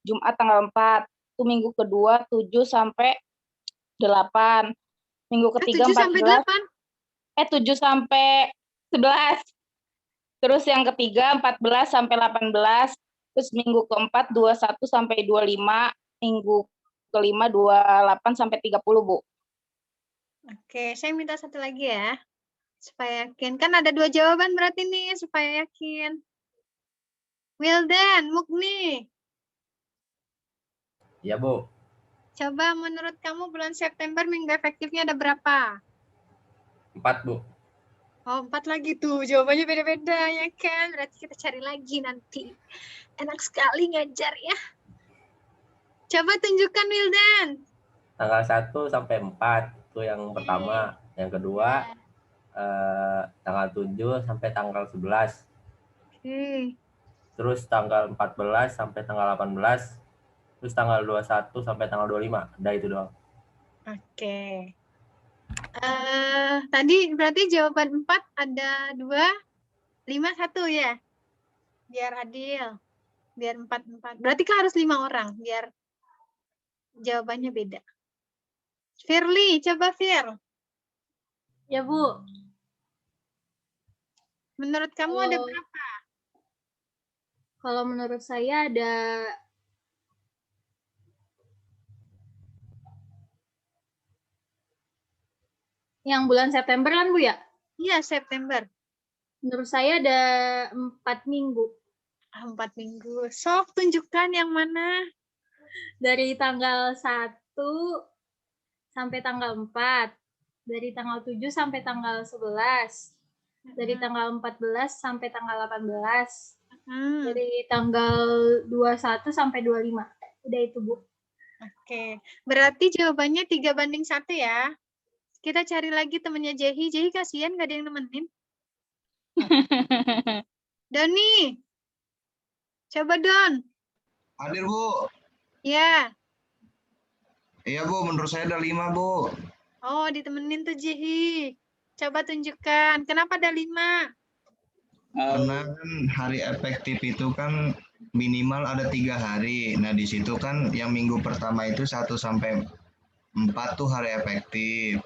Speaker 4: Jumat tanggal 4. Itu minggu kedua 7 sampai 8. Minggu ketiga
Speaker 2: 7 sampai
Speaker 4: 14.
Speaker 2: 8?
Speaker 4: 7 sampai 11. Terus yang ketiga 14 sampai 18. Terus minggu keempat 21 sampai 25. Minggu kelima 28 sampai 30, Bu.
Speaker 2: Oke, saya minta satu lagi ya. Supaya yakin. Kan ada 2 jawaban berarti nih, supaya yakin. Wildan, Mukni.
Speaker 10: Ya, Bu.
Speaker 2: Coba menurut kamu bulan September minggu efektifnya ada berapa?
Speaker 10: 4, Bu.
Speaker 2: Oh, 4 lagi tuh. Jawabannya beda-beda ya kan? Berarti kita cari lagi nanti. Enak sekali ngajar ya. Coba tunjukkan Wildan.
Speaker 10: Tanggal 1 sampai 4 itu yang pertama. Yang kedua tanggal 7 sampai tanggal 11.
Speaker 2: Oke.
Speaker 10: Terus tanggal 14 sampai tanggal 18. Terus tanggal 21 sampai tanggal 25. Udah itu doang.
Speaker 2: Oke. Tadi berarti jawaban 4 ada 2, 5, 1 ya? Biar adil. Biar 4. Berarti kan harus 5 orang biar jawabannya beda. Firly, coba Fir.
Speaker 3: Ya, Bu.
Speaker 2: Menurut kamu ada berapa?
Speaker 3: Kalau menurut saya ada yang bulan September kan, Bu ya?
Speaker 2: Iya, September.
Speaker 3: Menurut saya ada 4 minggu.
Speaker 2: 4 minggu. Sok, tunjukkan yang mana.
Speaker 3: Dari tanggal 1 sampai tanggal 4. Dari tanggal 7 sampai tanggal 11. Dari tanggal 14 sampai tanggal 18. Dari tanggal 21 sampai 25. Udah itu, Bu.
Speaker 2: Oke. Berarti jawabannya 3:1 ya. Kita cari lagi temennya Jehi. Jehi kasihan gak ada yang nemenin. Doni. Coba Don.
Speaker 11: Hadir, Bu.
Speaker 2: Ya.
Speaker 11: Iya, Bu. Menurut saya ada 5, Bu.
Speaker 2: Oh, ditemenin tuh Jehi. Coba tunjukkan. Kenapa ada 5?
Speaker 11: Karena kan hari efektif itu kan minimal ada 3 hari. Nah, di situ kan yang minggu pertama itu 1 sampai 4 tuh hari efektif.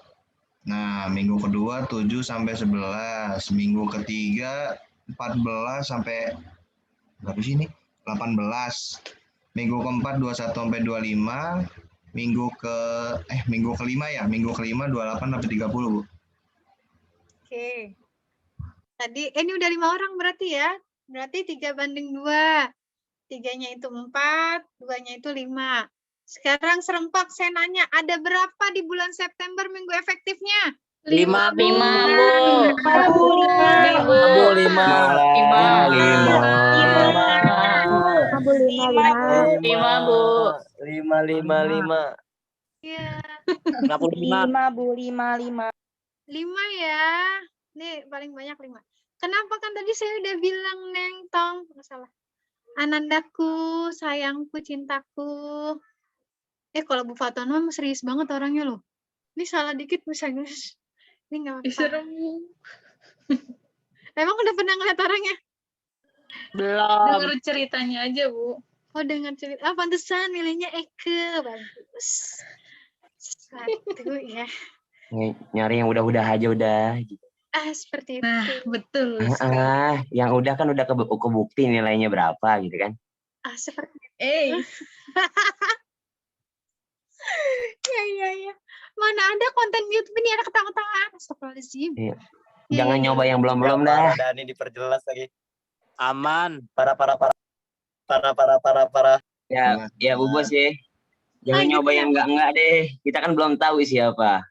Speaker 11: Nah, minggu kedua 7 sampai 11. Minggu ketiga 14 sampai berapa sih ini? 18. Minggu keempat 21 sampai 25. Minggu kelima ya, minggu kelima 28 sampai 30, Bu.
Speaker 2: Oke. Tadi ini udah 5 orang berarti ya. Berarti 3:2. 3-nya itu 4, 2-nya itu 5. Sekarang serempak saya nanya, ada berapa di bulan September minggu efektifnya?
Speaker 1: 5 Bu.
Speaker 12: 5 Bu.
Speaker 1: 5 Bu.
Speaker 12: 5 Bu. 5.
Speaker 2: Iya.
Speaker 12: Kenapa 5?
Speaker 4: 5 Bu, 5.
Speaker 2: 5 ya. Nih paling banyak 5. Kenapa kan tadi saya udah bilang Neng Tong, masalah. Anandaku, sayangku, cintaku. Kalau Bu Fatona mah serius banget orangnya loh. Ini salah dikit misalnya. Ini nggak apa-apa.
Speaker 1: Serem.
Speaker 2: Emang udah pernah ngeliat orangnya?
Speaker 12: Belum.
Speaker 1: Dengar ceritanya aja, Bu.
Speaker 2: Oh, dengar cerita. Pantesan nilainya Eke. Bagus. Satu ya.
Speaker 12: Nyari yang udah-udah aja udah.
Speaker 2: Seperti itu.
Speaker 1: Nah, betul sekali.
Speaker 12: Yang udah kan udah kebukti nilainya berapa gitu kan.
Speaker 2: Seperti itu. Ya. Mana ada konten YouTube ini ada ketawa-tawa. Astagfirullahaladzim.
Speaker 12: Iya. Jangan nyoba yang belum-belum dah.
Speaker 13: Ada ini diperjelas lagi. Aman. Para.
Speaker 12: Ya Bu Bos ya. Jangan nyoba yang enggak deh. Kita kan belum tahu siapa.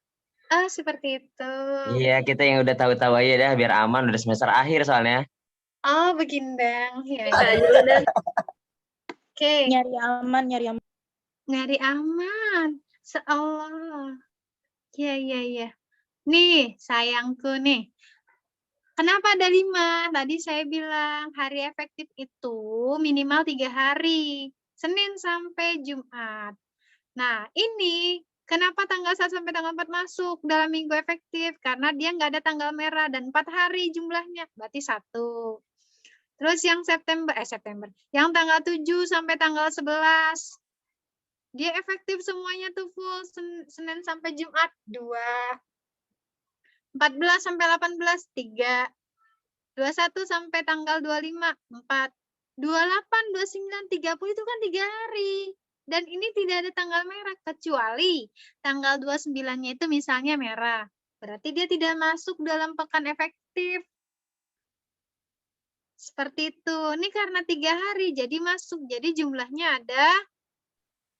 Speaker 2: Seperti itu.
Speaker 12: Iya, kita yang udah tahu-tahu aja dah biar aman, udah semester akhir soalnya.
Speaker 2: Begindang. Ya. Oke.
Speaker 7: Nyari aman.
Speaker 2: Nyari aman. Seolah. Ya. Nih, sayangku nih. Kenapa ada 5? Tadi saya bilang hari efektif itu minimal 3 hari. Senin sampai Jumat. Nah, ini kenapa tanggal 1 sampai tanggal 4 masuk dalam minggu efektif? Karena dia nggak ada tanggal merah dan 4 hari jumlahnya. Berarti 1. Terus yang September. Yang tanggal 7 sampai tanggal 11. Dia efektif semuanya tuh full Senin sampai Jumat 2. 14 sampai 18 3. 21 sampai tanggal 25 4. 28, 29, 30 itu kan 3 hari. Dan ini tidak ada tanggal merah kecuali tanggal 29-nya itu misalnya merah. Berarti dia tidak masuk dalam pekan efektif. Seperti itu. Ini karena 3 hari jadi masuk. Jadi jumlahnya ada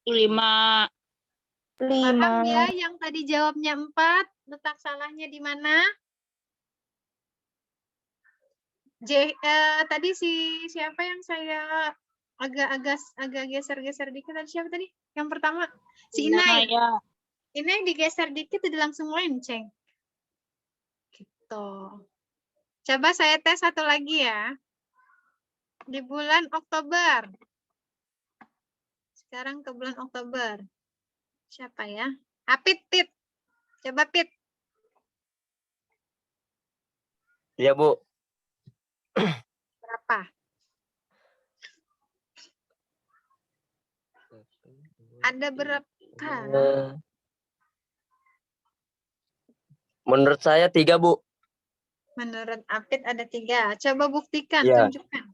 Speaker 4: 5.
Speaker 2: Paham ya yang tadi jawabnya 4, letak salahnya di mana? Tadi siapa yang saya agak geser-geser dikit tadi, siapa tadi? Yang pertama si Inai. Inai digeser dikit udah langsung lenceng. Gitu. Coba saya tes satu lagi ya. Di bulan Oktober. Sekarang ke bulan Oktober. Siapa ya? Pit. Coba Pit.
Speaker 13: Iya, Bu.
Speaker 2: Berapa? Ada berapa?
Speaker 13: Menurut saya 3, Bu.
Speaker 2: Menurut Apit ada 3. Coba buktikan,
Speaker 13: Ya.
Speaker 2: tunjukkan.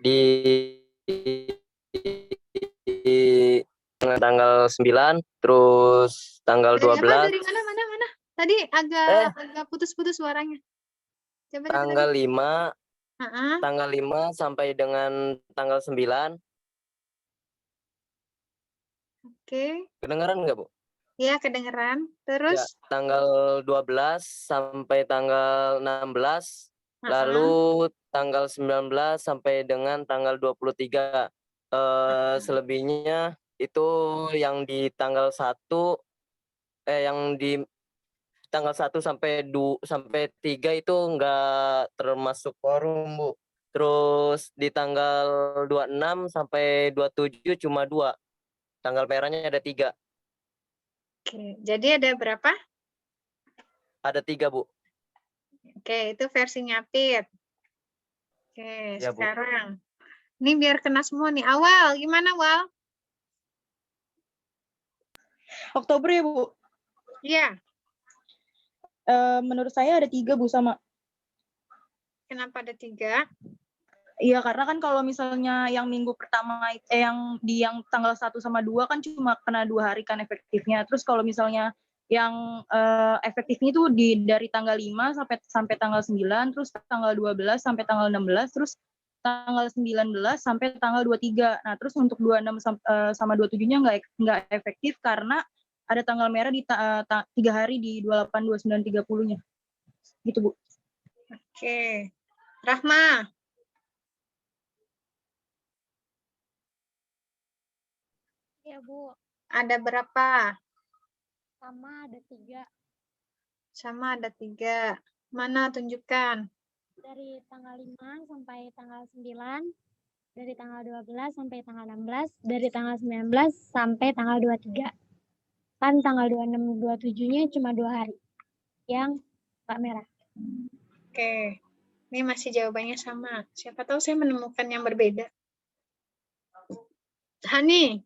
Speaker 13: Di tanggal 9, terus tanggal 12.
Speaker 2: Dari mana? Tadi agak putus-putus suaranya. Coba
Speaker 13: Tanggal 5.
Speaker 2: Uh-uh.
Speaker 13: Tanggal 5 sampai dengan tanggal 9.
Speaker 2: Oke.
Speaker 13: Kedengaran nggak, Bu?
Speaker 2: Iya, kedengeran. Terus?
Speaker 13: Ya, tanggal 12 sampai tanggal 16. Lalu tanggal 19 sampai dengan tanggal 23. Selebihnya itu yang di tanggal 1, yang di tanggal 1 sampai 3 itu nggak termasuk forum, Bu. Terus di tanggal 26 sampai 27 cuma 2. Tanggal merahnya ada 3.
Speaker 2: Oke, jadi ada berapa?
Speaker 13: Ada 3, Bu.
Speaker 2: Oke, itu versinya Pit. Oke,
Speaker 13: Ya, Bu.
Speaker 2: sekarang. Ini biar kena semua nih. Awal, gimana, Wal?
Speaker 7: Oktober ya, Bu?
Speaker 2: Iya.
Speaker 7: Menurut saya ada 3, Bu, sama.
Speaker 2: Kenapa ada 3?
Speaker 7: Iya, karena kan kalau misalnya yang minggu pertama, yang tanggal 1 sama 2 kan cuma kena 2 hari kan efektifnya. Terus kalau misalnya yang efektifnya itu dari tanggal 5 sampai tanggal 9, terus tanggal 12 sampai tanggal 16, terus tanggal 19 sampai tanggal 23. Nah, terus untuk 26 sama 27-nya nggak efektif karena ada tanggal merah di 3 hari di 28, 29, 30-nya. Gitu, Bu.
Speaker 2: Oke. Rahma.
Speaker 8: Ya, Bu.
Speaker 2: Ada berapa?
Speaker 8: Sama ada 3.
Speaker 2: Sama ada 3. Mana tunjukkan?
Speaker 8: Dari tanggal 5 sampai tanggal 9, dari tanggal 12 sampai tanggal 16, dari tanggal 19 sampai tanggal 23. Kan tanggal 26, 27-nya cuma 2 hari. Yang Pak merah.
Speaker 2: Oke. Ini masih jawabannya sama. Siapa tahu saya menemukan yang berbeda. Hani.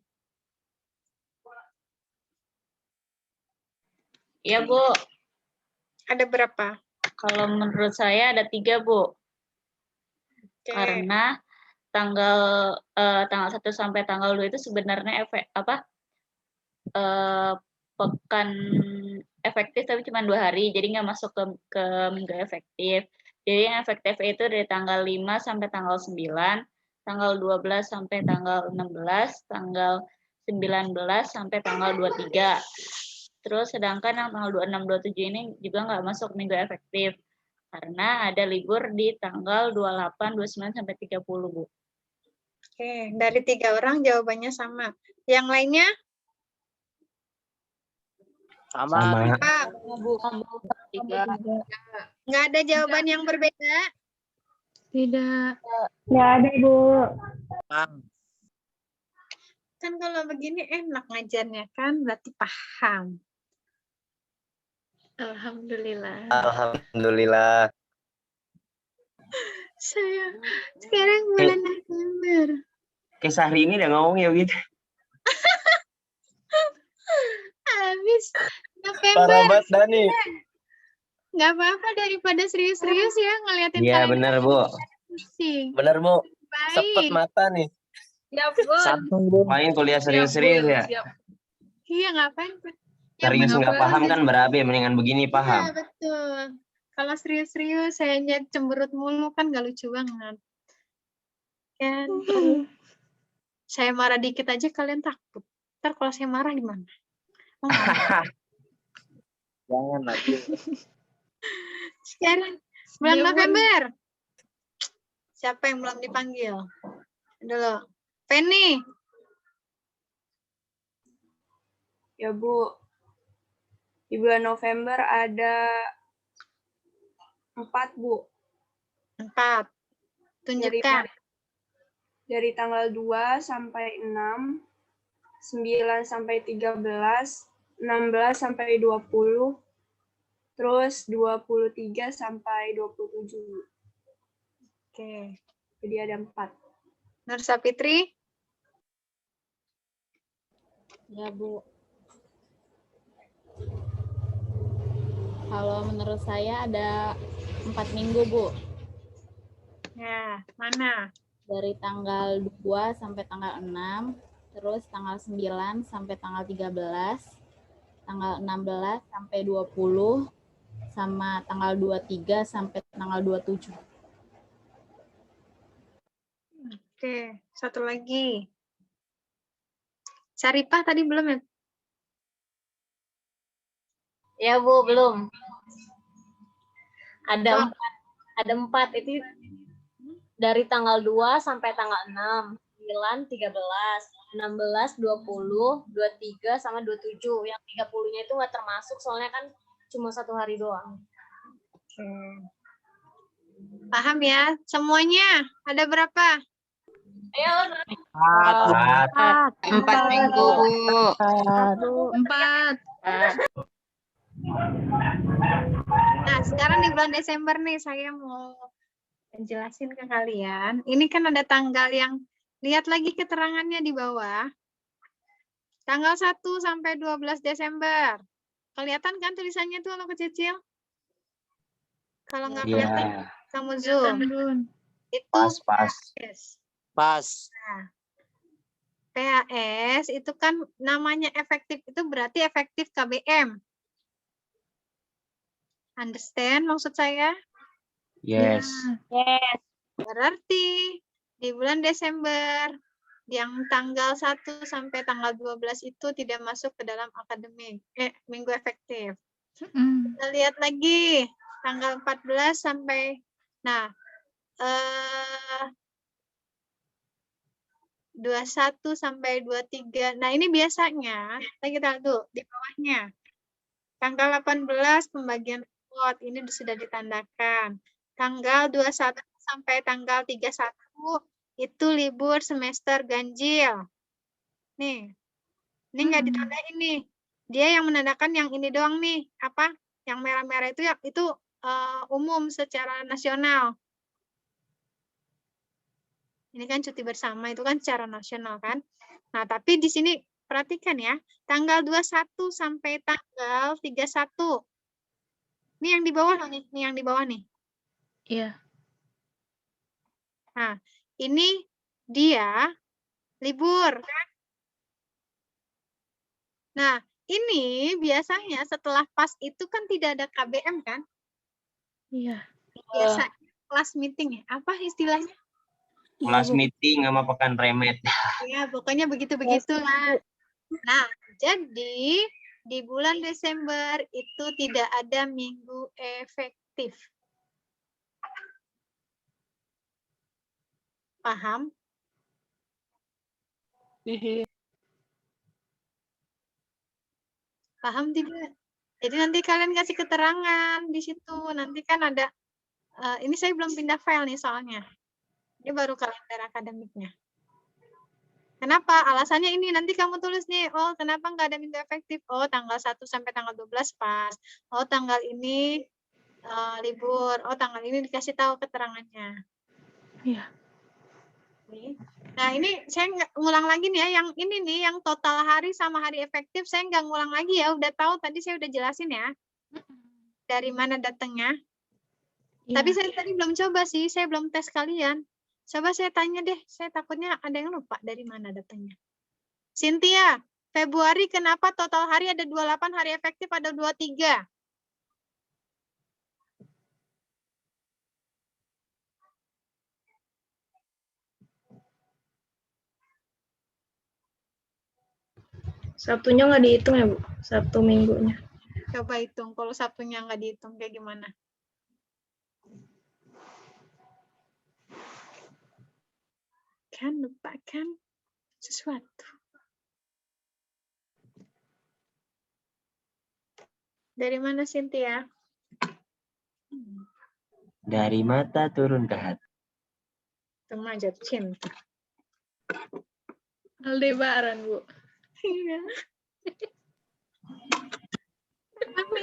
Speaker 1: Iya, Bu.
Speaker 2: Ada berapa?
Speaker 1: Kalau menurut saya ada 3, Bu.
Speaker 2: Oke.
Speaker 1: Karena tanggal 1 sampai tanggal 2 itu sebenarnya pekan efektif tapi cuma 2 hari, jadi nggak masuk ke minggu efektif. Jadi yang efektif itu dari tanggal 5 sampai tanggal 9, tanggal 12 sampai tanggal 16, tanggal 19 sampai tanggal 23. Terus sedangkan yang tanggal 26, 27 ini juga nggak masuk minggu efektif. Karena ada libur di tanggal 28, 29, sampai 30, Bu.
Speaker 2: Oke, dari 3 orang jawabannya sama. Yang lainnya?
Speaker 12: Sama.
Speaker 2: Nggak ada jawaban yang berbeda?
Speaker 7: Tidak.
Speaker 8: Nggak ada, Bu.
Speaker 2: Kan kalau begini enak ngajarnya kan, berarti paham. Alhamdulillah.
Speaker 13: Alhamdulillah.
Speaker 2: Saya sekarang bulan November.
Speaker 12: Kayak sehari ini udah ngomong ya gitu.
Speaker 2: Habis November.
Speaker 13: Parah banget, Dani.
Speaker 2: Nggak apa-apa daripada serius-serius ya ngeliatin
Speaker 12: Iya
Speaker 2: kalian.
Speaker 12: benar Bu.
Speaker 2: Pusing.
Speaker 13: Bener, Bu.
Speaker 2: Baik.
Speaker 13: Sepet mata nih.
Speaker 1: Siap, Bu.
Speaker 12: Main kuliah serius-serius ya.
Speaker 2: Iya, ngapain? Ya,
Speaker 12: Serius nggak paham kan berabe, mendingan begini
Speaker 2: Iya,
Speaker 12: paham.
Speaker 2: betul. Kalau serius-serius saya cemberut mulu kan gak lucu banget. Kan? Saya marah dikit aja kalian takut. Ntar kalau saya marah gimana? Oh,
Speaker 13: Jangan lagi.
Speaker 2: sekarang bulan November. Siapa yang belum dipanggil? Dulu. Penny.
Speaker 14: Ya, Bu. Di bulan November ada 4, Bu.
Speaker 2: 4. Tunjukkan.
Speaker 14: Dari tanggal 2 sampai 6, 9 sampai 13, 16 sampai 20, terus 23 sampai 27.
Speaker 2: Oke.
Speaker 14: Jadi ada 4.
Speaker 2: Nur Sapitri.
Speaker 15: Ya, Bu. Kalau menurut saya ada 4 minggu, Bu.
Speaker 2: Ya, mana?
Speaker 15: Dari tanggal 2 sampai tanggal 6, terus tanggal 9 sampai tanggal 13, tanggal 16 sampai 20, sama tanggal 23 sampai tanggal 27.
Speaker 2: Oke, satu lagi. Syarifah tadi belum ya?
Speaker 1: Ya, Bu, belum. Ada 4 itu dari tanggal 2 sampai tanggal 6, 9, 13, 16, 20, 23, sama 27. Yang 30-nya itu nggak termasuk, soalnya kan cuma 1 hari doang.
Speaker 2: Oke. Paham ya? Semuanya ada berapa?
Speaker 1: Ayo,
Speaker 5: 4 minggu, Bu.
Speaker 2: 4. Nah, sekarang di bulan Desember nih saya mau menjelasin ke kalian. Ini kan ada tanggal yang, lihat lagi keterangannya di bawah. Tanggal 1 sampai 12 Desember. Kelihatan kan tulisannya tuh kalau kecil? Kalau nggak kelihatan, kamu zoom. Itu
Speaker 12: Pas.
Speaker 13: Pas.
Speaker 2: Nah, PAS itu kan namanya efektif, itu berarti efektif KBM. Understand maksud saya?
Speaker 12: Yes.
Speaker 2: Yes. Berarti di bulan Desember Yang tanggal 1 sampai tanggal 12 itu tidak masuk ke dalam akademik, minggu efektif. Kita lihat lagi, tanggal 14 sampai, nah, 21 sampai 23. Nah, ini biasanya, kita lihat dulu di bawahnya. Tanggal 18 pembagian rapot, ini sudah ditandakan. Tanggal 21 sampai tanggal 31 itu libur semester ganjil. Nih, ini nggak ditandain nih. Dia yang menandakan yang ini doang nih. Apa? Yang merah-merah itu umum secara nasional. Ini kan cuti bersama, itu kan secara nasional kan. Nah, tapi di sini perhatikan ya, tanggal 21 sampai tanggal 31. Ini yang di bawah nih, ini yang di bawah nih.
Speaker 1: Iya.
Speaker 2: Nah, ini dia libur kan. Nah, ini biasanya setelah pas itu kan tidak ada KBM kan?
Speaker 1: Iya.
Speaker 2: Biasanya kelas meeting ya. Apa istilahnya?
Speaker 12: Kelas meeting sama pekan remet.
Speaker 2: Ya, pokoknya begitu-begitulah. Nah, jadi di bulan Desember itu tidak ada minggu efektif. Paham? Paham tidak? Jadi nanti kalian kasih keterangan di situ. Nanti kan ada, ini saya belum pindah file nih soalnya. Ini baru kalender akademiknya. Kenapa? Alasannya ini, nanti kamu tulis nih, oh kenapa nggak ada minggu efektif? Oh tanggal 1 sampai tanggal 12 pas. Oh tanggal ini libur. Oh tanggal ini dikasih tahu keterangannya.
Speaker 1: Iya.
Speaker 2: Nah ini saya nggak ngulang lagi nih ya, yang ini nih, yang total hari sama hari efektif, saya nggak ngulang lagi ya, udah tahu tadi saya udah jelasin ya. Dari mana datangnya. Tapi saya tadi belum coba sih, saya belum tes kalian. Coba saya tanya deh, saya takutnya ada yang lupa dari mana datangnya. Cynthia, Februari kenapa total hari ada 28, hari efektif ada 23?
Speaker 1: Sabtunya nggak dihitung ya, Bu? Sabtu minggunya.
Speaker 2: Coba hitung, kalau Sabtunya nggak dihitung kayak gimana? Kan lupakan sesuatu. Dari mana Cynthia?
Speaker 12: Dari mata turun ke hati.
Speaker 2: Remaja cinta.
Speaker 1: Aldebaran, Bu.
Speaker 2: Iya.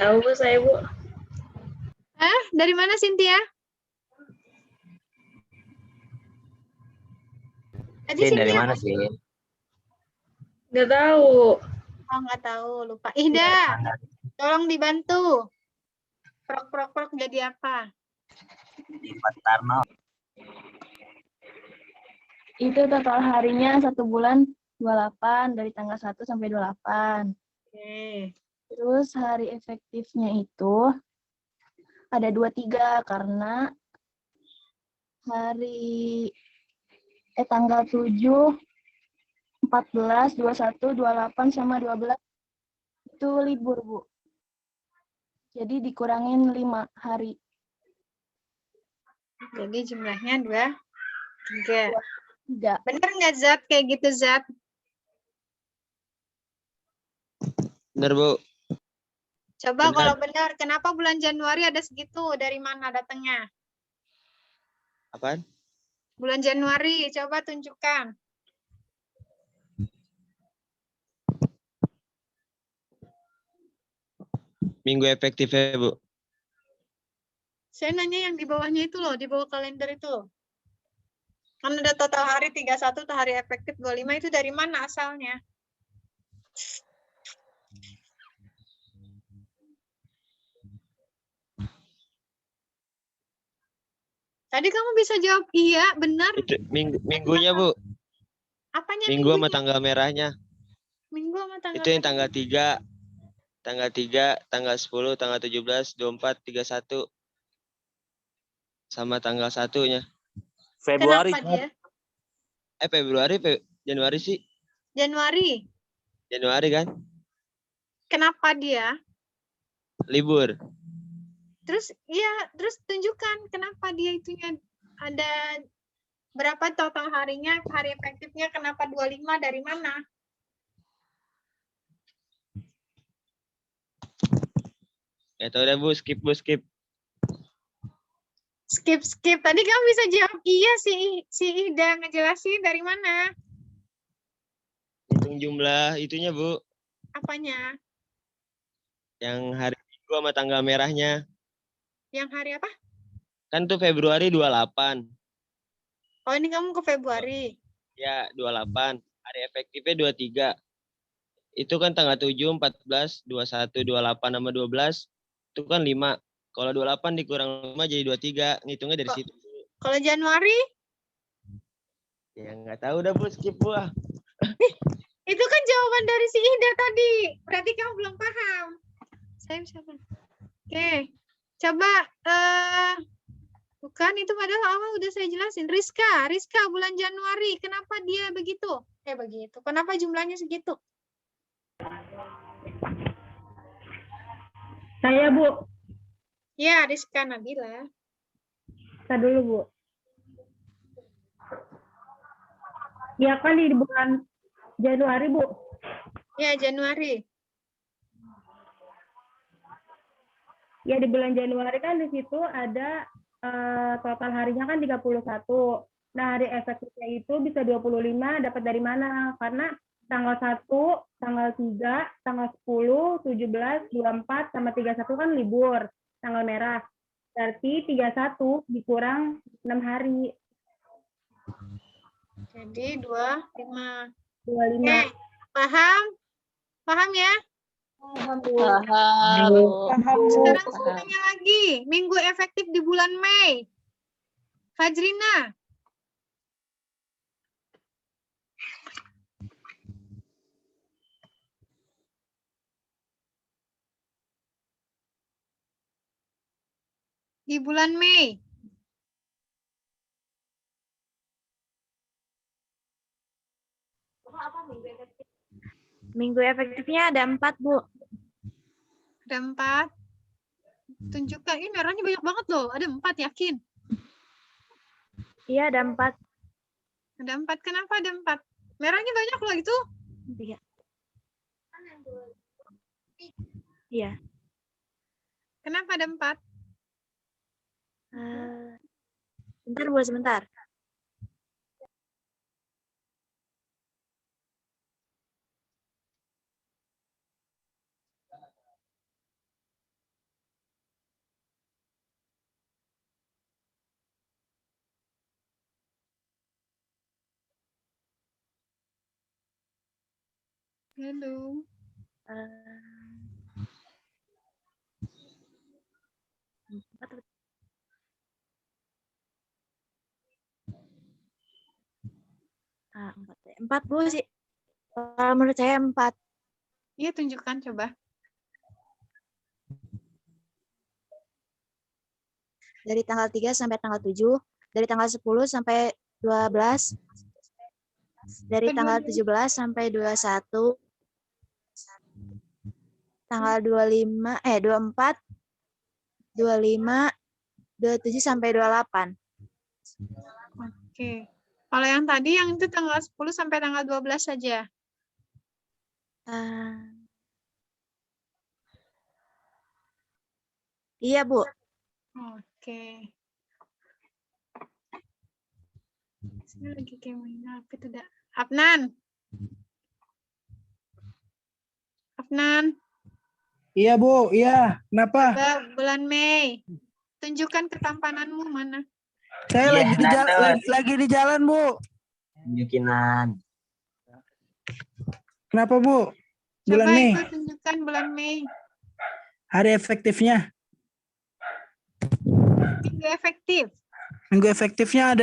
Speaker 1: Tahu Bu saya, Bu.
Speaker 2: Dari mana Cynthia? Tadi
Speaker 12: Dari
Speaker 2: Cynthia
Speaker 12: mana sih?
Speaker 1: Nggak tahu.
Speaker 2: Oh, nggak tahu, lupa. Ihda, tolong dibantu. Prok jadi apa?
Speaker 12: Di Pak Tarno.
Speaker 16: Itu total harinya 1 bulan 28 dari tanggal 1 sampai 28.
Speaker 2: Oke.
Speaker 16: Terus hari efektifnya itu ada 23 karena hari tanggal 7, 14, 21, 28 sama 12 itu libur, Bu. Jadi dikurangin 5 hari.
Speaker 2: Jadi jumlahnya 23.
Speaker 16: Enggak.
Speaker 2: Bener nggak Zat kayak gitu Zat?
Speaker 17: Benar, Bu.
Speaker 2: Coba
Speaker 17: Benar.
Speaker 2: kalau benar, kenapa bulan Januari ada segitu? Dari mana datangnya?
Speaker 17: Apaan?
Speaker 2: Bulan Januari, coba tunjukkan.
Speaker 17: Minggu efektifnya, Bu.
Speaker 2: Saya nanya yang di bawahnya itu loh, di bawah kalender itu loh. Kan ada total hari 31 tuh hari efektif 25, itu dari mana asalnya? Tadi kamu bisa jawab iya, benar.
Speaker 17: Itu minggunya, Bu.
Speaker 2: Apanya
Speaker 17: Minggu sama
Speaker 2: minggunya?
Speaker 17: tanggal merahnya.
Speaker 2: Minggu sama tanggal
Speaker 17: Itu yang tanggal 3. Tanggal 3, tanggal 10, tanggal 17, 24, 31. Sama tanggal 1-nya.
Speaker 12: Februari.
Speaker 2: Kenapa dia?
Speaker 17: Februari Januari sih?
Speaker 2: Januari.
Speaker 17: Januari kan?
Speaker 2: Kenapa dia?
Speaker 17: Libur.
Speaker 2: Terus tunjukkan kenapa dia itunya ada berapa total harinya, hari efektifnya kenapa 25 dari mana?
Speaker 17: Ya tahu deh Bu, skip Bu, skip.
Speaker 2: Skip. Tadi kamu bisa jawab iya si Ida ngejelasin dari mana?
Speaker 17: Hitung jumlah itunya Bu.
Speaker 2: Apanya?
Speaker 17: Yang hari Minggu sama tanggal merahnya.
Speaker 2: Yang hari apa?
Speaker 17: Kan tuh Februari 28.
Speaker 2: Oh, ini kamu ke Februari.
Speaker 17: Ya, 28. Hari efektifnya 23. Itu kan tanggal 7, 14, 21, 28 sama 12. Itu kan 5. Kalau 28 dikurang 5 jadi 23. Ngitungnya dari situ.
Speaker 2: Kalau Januari?
Speaker 17: Ya nggak tahu dah Bu, skip Bu.
Speaker 2: Itu kan jawaban dari si Ida tadi. Berarti kamu belum paham. Saya siapa? Oke. Coba bukan itu padahal awal udah saya jelasin. Rizka bulan Januari. Kenapa dia begitu? Begitu. Kenapa jumlahnya segitu?
Speaker 16: Saya, Bu.
Speaker 2: Ya, Rizka Nabila.
Speaker 16: Kita dulu, Bu. Ya kan di bulan Januari, Bu.
Speaker 2: Ya, Januari.
Speaker 16: Ya, di bulan Januari kan di situ ada total harinya kan 31. Nah, hari efektifnya itu bisa 25, dapat dari mana? Karena tanggal 1, tanggal 3, tanggal 10, 17, 24, sama 31 kan libur, tanggal merah. Berarti 31 dikurang 6 hari.
Speaker 2: Jadi 25.
Speaker 16: 25.
Speaker 2: Paham? Paham ya?
Speaker 1: Paham.
Speaker 2: Sekarang saya tanya lagi. Minggu efektif di bulan Mei. Fajrina. Di bulan Mei.
Speaker 18: Minggu efektifnya ada 4, Bu.
Speaker 2: Ada 4. Tunjukkan. Ini merahnya banyak banget loh. Ada 4, yakin?
Speaker 18: Iya, ada 4.
Speaker 2: Ada 4. Kenapa ada 4? Merahnya banyak loh itu.
Speaker 18: Iya. Iya.
Speaker 2: Kenapa ada 4?
Speaker 18: Bentar, Bu, sebentar.
Speaker 2: Halo.
Speaker 18: Empat, Bu, sih. Menurut saya 4.
Speaker 2: Iya, tunjukkan coba.
Speaker 18: Dari tanggal 3 sampai tanggal 7, dari tanggal 10 sampai 12, dari tanggal 17 sampai 21, tanggal 24, 25, 27 sampai 28.
Speaker 2: Oke. Kalau yang tadi yang itu tanggal 10 sampai tanggal 12 saja.
Speaker 18: Iya, Bu.
Speaker 2: Oke. Saya lagi kayak main apa itu dah. Afnan.
Speaker 19: Iya, Bu. Iya. Kenapa?
Speaker 2: Coba bulan Mei. Tunjukkan ketampananmu mana.
Speaker 19: Saya
Speaker 12: Iya,
Speaker 19: lagi di jalan, Bu.
Speaker 12: Tunjukinan.
Speaker 19: Kenapa, Bu? Bulan
Speaker 2: Coba
Speaker 19: Mei.
Speaker 2: itu tunjukkan bulan Mei.
Speaker 19: Hari efektifnya.
Speaker 2: Minggu efektif.
Speaker 19: Minggu efektifnya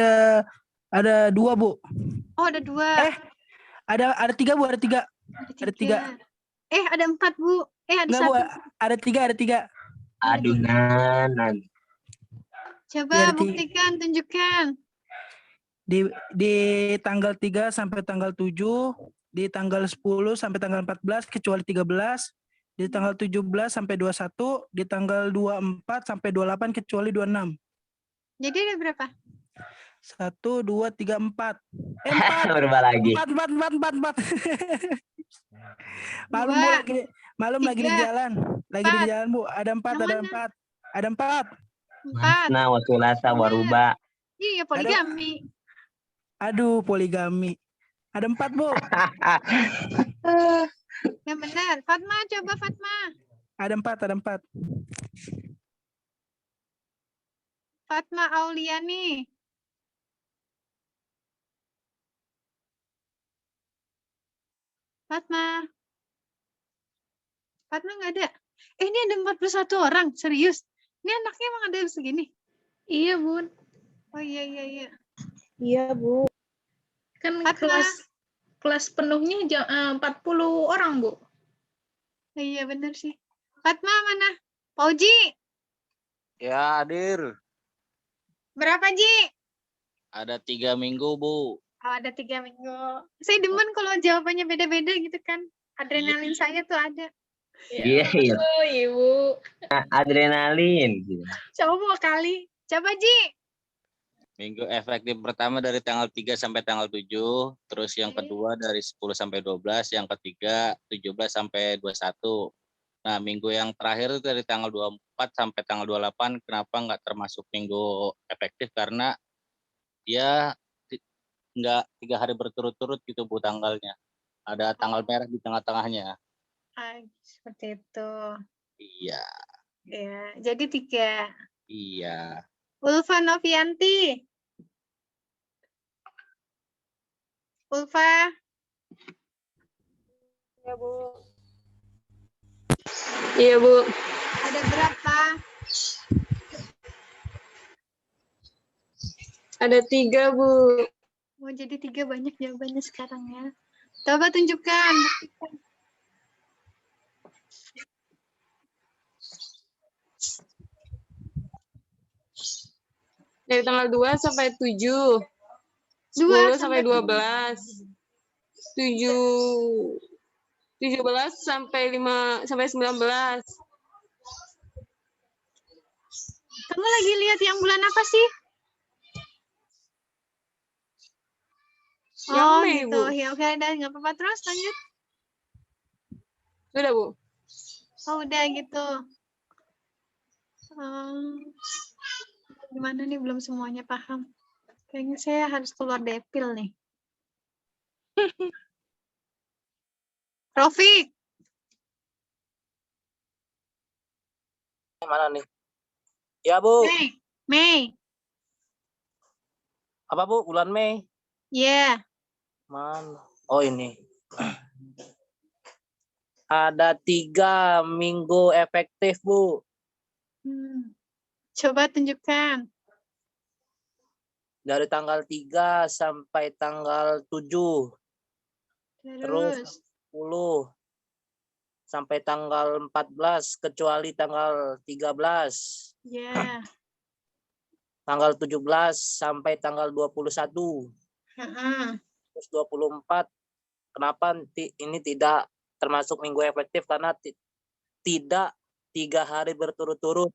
Speaker 19: ada 2, Bu.
Speaker 2: Oh, ada 2.
Speaker 19: Ada 3, Bu. Ada 3. Ada 3.
Speaker 2: Ada 4, Bu. Ada
Speaker 19: Enggak,
Speaker 2: 1.
Speaker 19: Bu. Ada 3.
Speaker 12: Adunan.
Speaker 2: Coba buktikan, tunjukkan.
Speaker 19: Di tanggal 3 sampai tanggal 7, di tanggal 10 sampai tanggal 14 kecuali 13, di tanggal 17 sampai 21, di tanggal 24 sampai 28 kecuali 26.
Speaker 2: Jadi ada berapa?
Speaker 19: 1, 2, 3, 4. 4.
Speaker 12: Berubah lagi.
Speaker 19: 4. Malum Bu, lagi di jalan. Lagi di jalan Bu. Ada 4, ada 4. Ada 4.
Speaker 12: Nah, wasulasa waruba.
Speaker 2: Iya, poligami.
Speaker 19: Aduh, poligami. Ada 4, Bu.
Speaker 2: Yang benar. Fatma, coba Fatma.
Speaker 19: Ada 4.
Speaker 2: Fatma Auliani. Fatma. Fatma nggak ada. Ini ada 41 orang, serius. Ini anaknya emang ada segini?
Speaker 1: Iya, Bun.
Speaker 2: Oh iya.
Speaker 1: Iya, Bu. Kan kelas penuhnya 40 orang, Bu.
Speaker 2: Iya, benar sih. Fatma mana? Pauji.
Speaker 20: Ya, hadir.
Speaker 2: Berapa, Ji?
Speaker 20: Ada 3 minggu, Bu.
Speaker 2: Oh, ada 3 minggu. Saya demen kalau jawabannya beda-beda gitu kan. Adrenalin saya tuh ada.
Speaker 12: Iya.
Speaker 1: Oh, Ibu.
Speaker 12: Adrenalin.
Speaker 2: Coba kali. Coba, Ji.
Speaker 20: Minggu efektif pertama dari tanggal 3 sampai tanggal 7, terus yang kedua dari 10 sampai 12, yang ketiga 17 sampai 21. Nah, minggu yang terakhir itu dari tanggal 24 sampai tanggal 28, kenapa nggak termasuk minggu efektif? Karena dia nggak 3 hari berturut-turut gitu Bu tanggalnya. Ada tanggal merah di tengah-tengahnya.
Speaker 2: Seperti itu.
Speaker 20: Iya.
Speaker 2: Ya, jadi 3.
Speaker 20: Iya.
Speaker 2: Ulfa Novianti. Ulfa.
Speaker 14: Ya, Bu. Iya, Bu.
Speaker 2: Ada berapa?
Speaker 14: Ada 3, Bu.
Speaker 2: Oh, jadi 3 banyak jawabannya sekarang ya. Coba tunjukkan. Buktikan.
Speaker 14: Dari tanggal 2 sampai 7. 10 sampai 12. 17 sampai 19.
Speaker 2: Kamu lagi lihat yang bulan apa sih?
Speaker 14: Yang
Speaker 2: Oh,
Speaker 14: Mei,
Speaker 2: gitu.
Speaker 14: Bu.
Speaker 2: Ya, oke, dan nggak apa-apa, terus lanjut.
Speaker 14: Sudah, Bu.
Speaker 2: Oh, udah gitu. Gimana nih, belum semuanya paham. Kayaknya saya harus keluar depil nih. Rofik.
Speaker 21: Mana nih? Ya, Bu.
Speaker 2: Mei.
Speaker 21: Apa, Bu? Bulan Mei?
Speaker 2: Iya.
Speaker 21: Mana? Oh, ini. Ada 3 minggu efektif, Bu.
Speaker 2: Coba tunjukkan.
Speaker 21: Dari tanggal 3 sampai tanggal 7. Terus 10 sampai tanggal 14 kecuali tanggal 13.
Speaker 2: Ya.
Speaker 21: Tanggal 17 sampai tanggal 21. Terus 24. Kenapa ini tidak termasuk minggu efektif? Karena tidak 3 hari berturut-turut.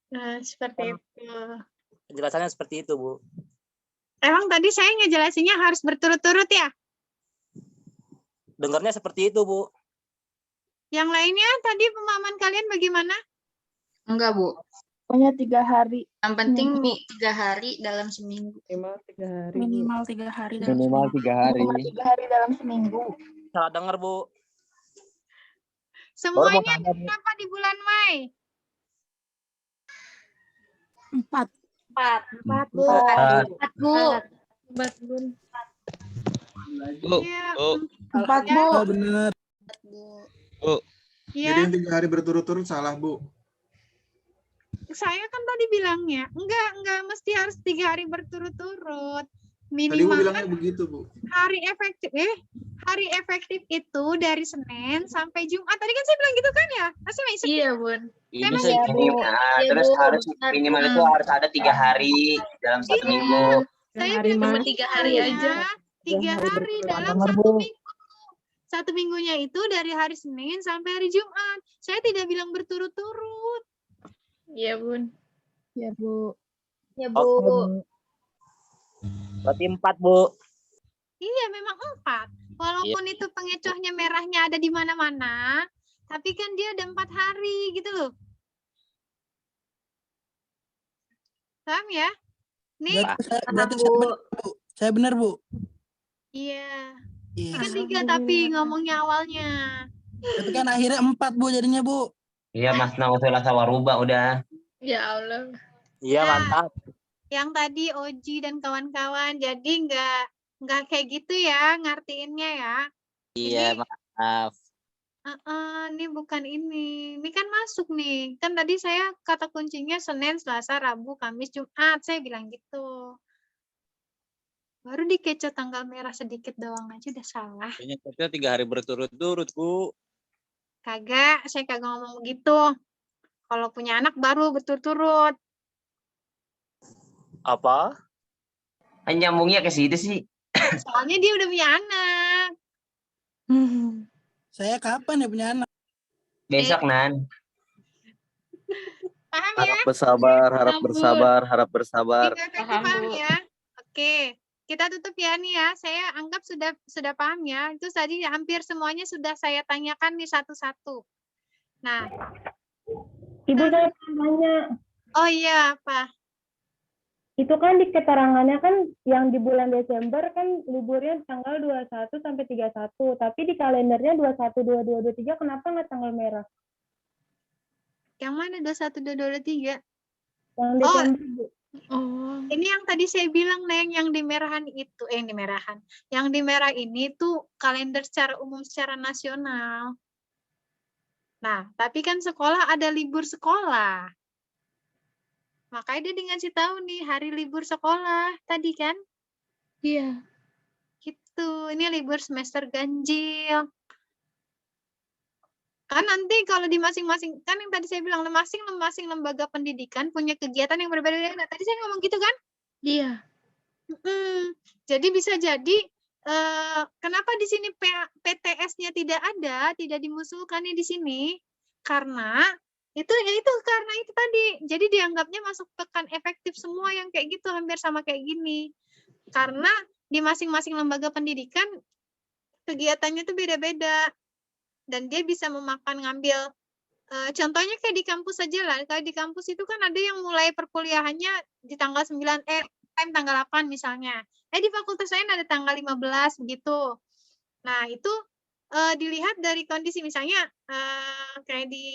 Speaker 2: Nah, seperti itu.
Speaker 21: Penjelasannya seperti itu, Bu.
Speaker 2: Emang tadi saya ngejelasinnya harus berturut-turut ya?
Speaker 21: Dengarnya seperti itu, Bu.
Speaker 2: Yang lainnya tadi pemahaman kalian bagaimana?
Speaker 5: Enggak, Bu.
Speaker 7: Pokoknya 3 hari.
Speaker 5: Yang penting 3 hari dalam seminggu.
Speaker 9: Minimal 3 hari.
Speaker 7: Minimal 3 hari.
Speaker 12: Minimal 3 hari.
Speaker 7: Minimal 3 hari dalam seminggu.
Speaker 21: Salah dengar, Bu.
Speaker 2: Semuanya berapa di bulan Mei?
Speaker 7: 4.
Speaker 2: 4, Bu.
Speaker 1: 4, Bu.
Speaker 2: 4, Bu.
Speaker 17: Bu.
Speaker 7: 4, Bu.
Speaker 19: Oh, benar.
Speaker 17: Bu.
Speaker 2: Ya.
Speaker 6: Jadi yang 3 hari berturut-turut salah, Bu.
Speaker 2: Saya kan tadi bilangnya, enggak mesti harus 3 hari berturut-turut.
Speaker 6: Tadi Bu
Speaker 2: Minimal
Speaker 6: bilangnya begitu, Bu.
Speaker 2: hari efektif itu dari Senin sampai Jumat. Tadi kan saya bilang gitu kan ya? Masih
Speaker 1: Iya, Bun.
Speaker 12: Ini terus harus minimal itu harus ada 3 hari dalam 1 minggu.
Speaker 2: Saya
Speaker 9: hari,
Speaker 2: bilang
Speaker 9: Mas.
Speaker 1: Cuma 3 hari aja.
Speaker 2: 3 hari
Speaker 9: berturut-turut.
Speaker 2: dalam
Speaker 9: Dengar,
Speaker 2: 1
Speaker 9: Bu.
Speaker 2: minggu. 1 minggunya itu dari hari Senin sampai hari Jumat. Saya tidak bilang berturut-turut.
Speaker 1: Iya, Bun.
Speaker 7: Ya, Bu.
Speaker 3: Ya,
Speaker 21: Oke,
Speaker 3: Bu.
Speaker 21: Berarti 4, Bu.
Speaker 2: Iya, memang 4. Walaupun itu pengecohnya merahnya ada di mana-mana, tapi kan dia ada 4 hari gitu loh. Paham ya? Nih,
Speaker 19: Berarti saya benar, Bu. Saya benar, Bu.
Speaker 2: iya.
Speaker 19: Iya.
Speaker 2: Ini kan 3 tapi ngomongnya awalnya.
Speaker 19: Tapi kan akhirnya 4, Bu, jadinya, Bu.
Speaker 12: Iya, Mas Nauzulah Sawaruba udah.
Speaker 1: Ya Allah.
Speaker 21: Iya, mantap.
Speaker 2: Yang tadi Oji dan kawan-kawan, jadi nggak kayak gitu ya ngartiinnya ya.
Speaker 20: Iya, maaf.
Speaker 2: Ini bukan ini. Ini kan masuk nih. Kan tadi saya kata kuncinya Senin, Selasa, Rabu, Kamis, Jumat. Saya bilang gitu. Baru dikeco tanggal merah sedikit doang aja udah salah.
Speaker 20: Kayaknya kita 3 hari berturut-turut, Bu.
Speaker 2: Kagak, saya kagak ngomong begitu. Kalau punya anak baru berturut-turut.
Speaker 21: Apa?
Speaker 12: Nyambungnya ke situ sih.
Speaker 2: Soalnya dia udah punya anak.
Speaker 19: Saya kapan ya punya anak?
Speaker 12: Besok, Nan.
Speaker 2: Paham ya?
Speaker 13: Harap bersabar, harap
Speaker 2: Sambut.
Speaker 13: bersabar, harap bersabar.
Speaker 2: Paham ya? Oke. Kita tutup ya nih ya. Saya anggap sudah paham ya. Itu tadi hampir semuanya sudah saya tanyakan nih satu-satu. Nah.
Speaker 16: Ibu saya tanya.
Speaker 2: Oh iya, apa?
Speaker 16: Itu kan di keterangannya kan yang di bulan Desember kan liburnya tanggal 21 sampai 31, tapi di kalendernya 21, 22, 23 kenapa nggak tanggal merah?
Speaker 2: Yang mana 21, 22, 23?
Speaker 16: Yang Desember, Bu.
Speaker 2: Oh. Ini yang tadi saya bilang, Neng, yang di merahan itu, yang di merahan. Yang di merah ini tuh kalender secara umum secara nasional. Nah, tapi kan sekolah ada libur sekolah. Makanya dia dikasih tahu nih hari libur sekolah tadi kan?
Speaker 1: Iya.
Speaker 2: Gitu. Ini libur semester ganjil. Kan nanti kalau di masing-masing, kan yang tadi saya bilang masing-masing lembaga pendidikan punya kegiatan yang berbeda-beda. Tadi saya ngomong gitu kan?
Speaker 1: Iya.
Speaker 2: Jadi bisa jadi kenapa di sini PTS-nya tidak ada, tidak dimusuhkan di sini? Karena itu karena itu tadi. Jadi dianggapnya masuk pekan efektif semua yang kayak gitu, hampir sama kayak gini. Karena di masing-masing lembaga pendidikan kegiatannya itu beda-beda. Dan dia bisa memakan ngambil contohnya kayak di kampus aja lah. Kalau di kampus itu kan ada yang mulai perkuliahannya di tanggal 9 tanggal 8 misalnya. Di fakultas lain ada tanggal 15 begitu. Nah, itu dilihat dari kondisi misalnya kayak di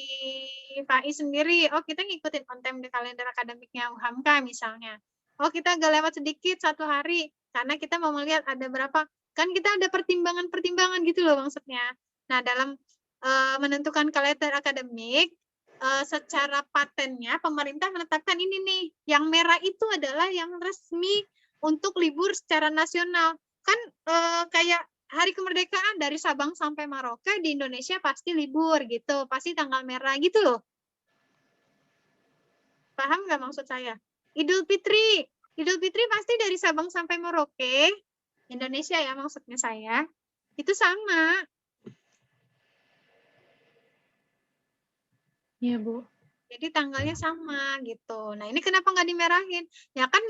Speaker 2: FAI sendiri, oh kita ngikutin on time di kalender akademiknya UHAMKA misalnya. Oh kita agak lewat sedikit 1 hari karena kita mau melihat ada berapa, kan kita ada pertimbangan-pertimbangan gitu loh maksudnya. Nah, dalam menentukan kalender akademik, secara patennya pemerintah menetapkan ini nih, yang merah itu adalah yang resmi untuk libur secara nasional. Kan kayak hari kemerdekaan dari Sabang sampai Merauke di Indonesia pasti libur gitu, pasti tanggal merah gitu loh. Paham nggak maksud saya? Idul Fitri pasti dari Sabang sampai Merauke, Indonesia ya maksudnya saya, itu sama.
Speaker 1: Iya, Bu.
Speaker 2: Jadi tanggalnya sama gitu. Nah, ini kenapa nggak dimerahin? Ya kan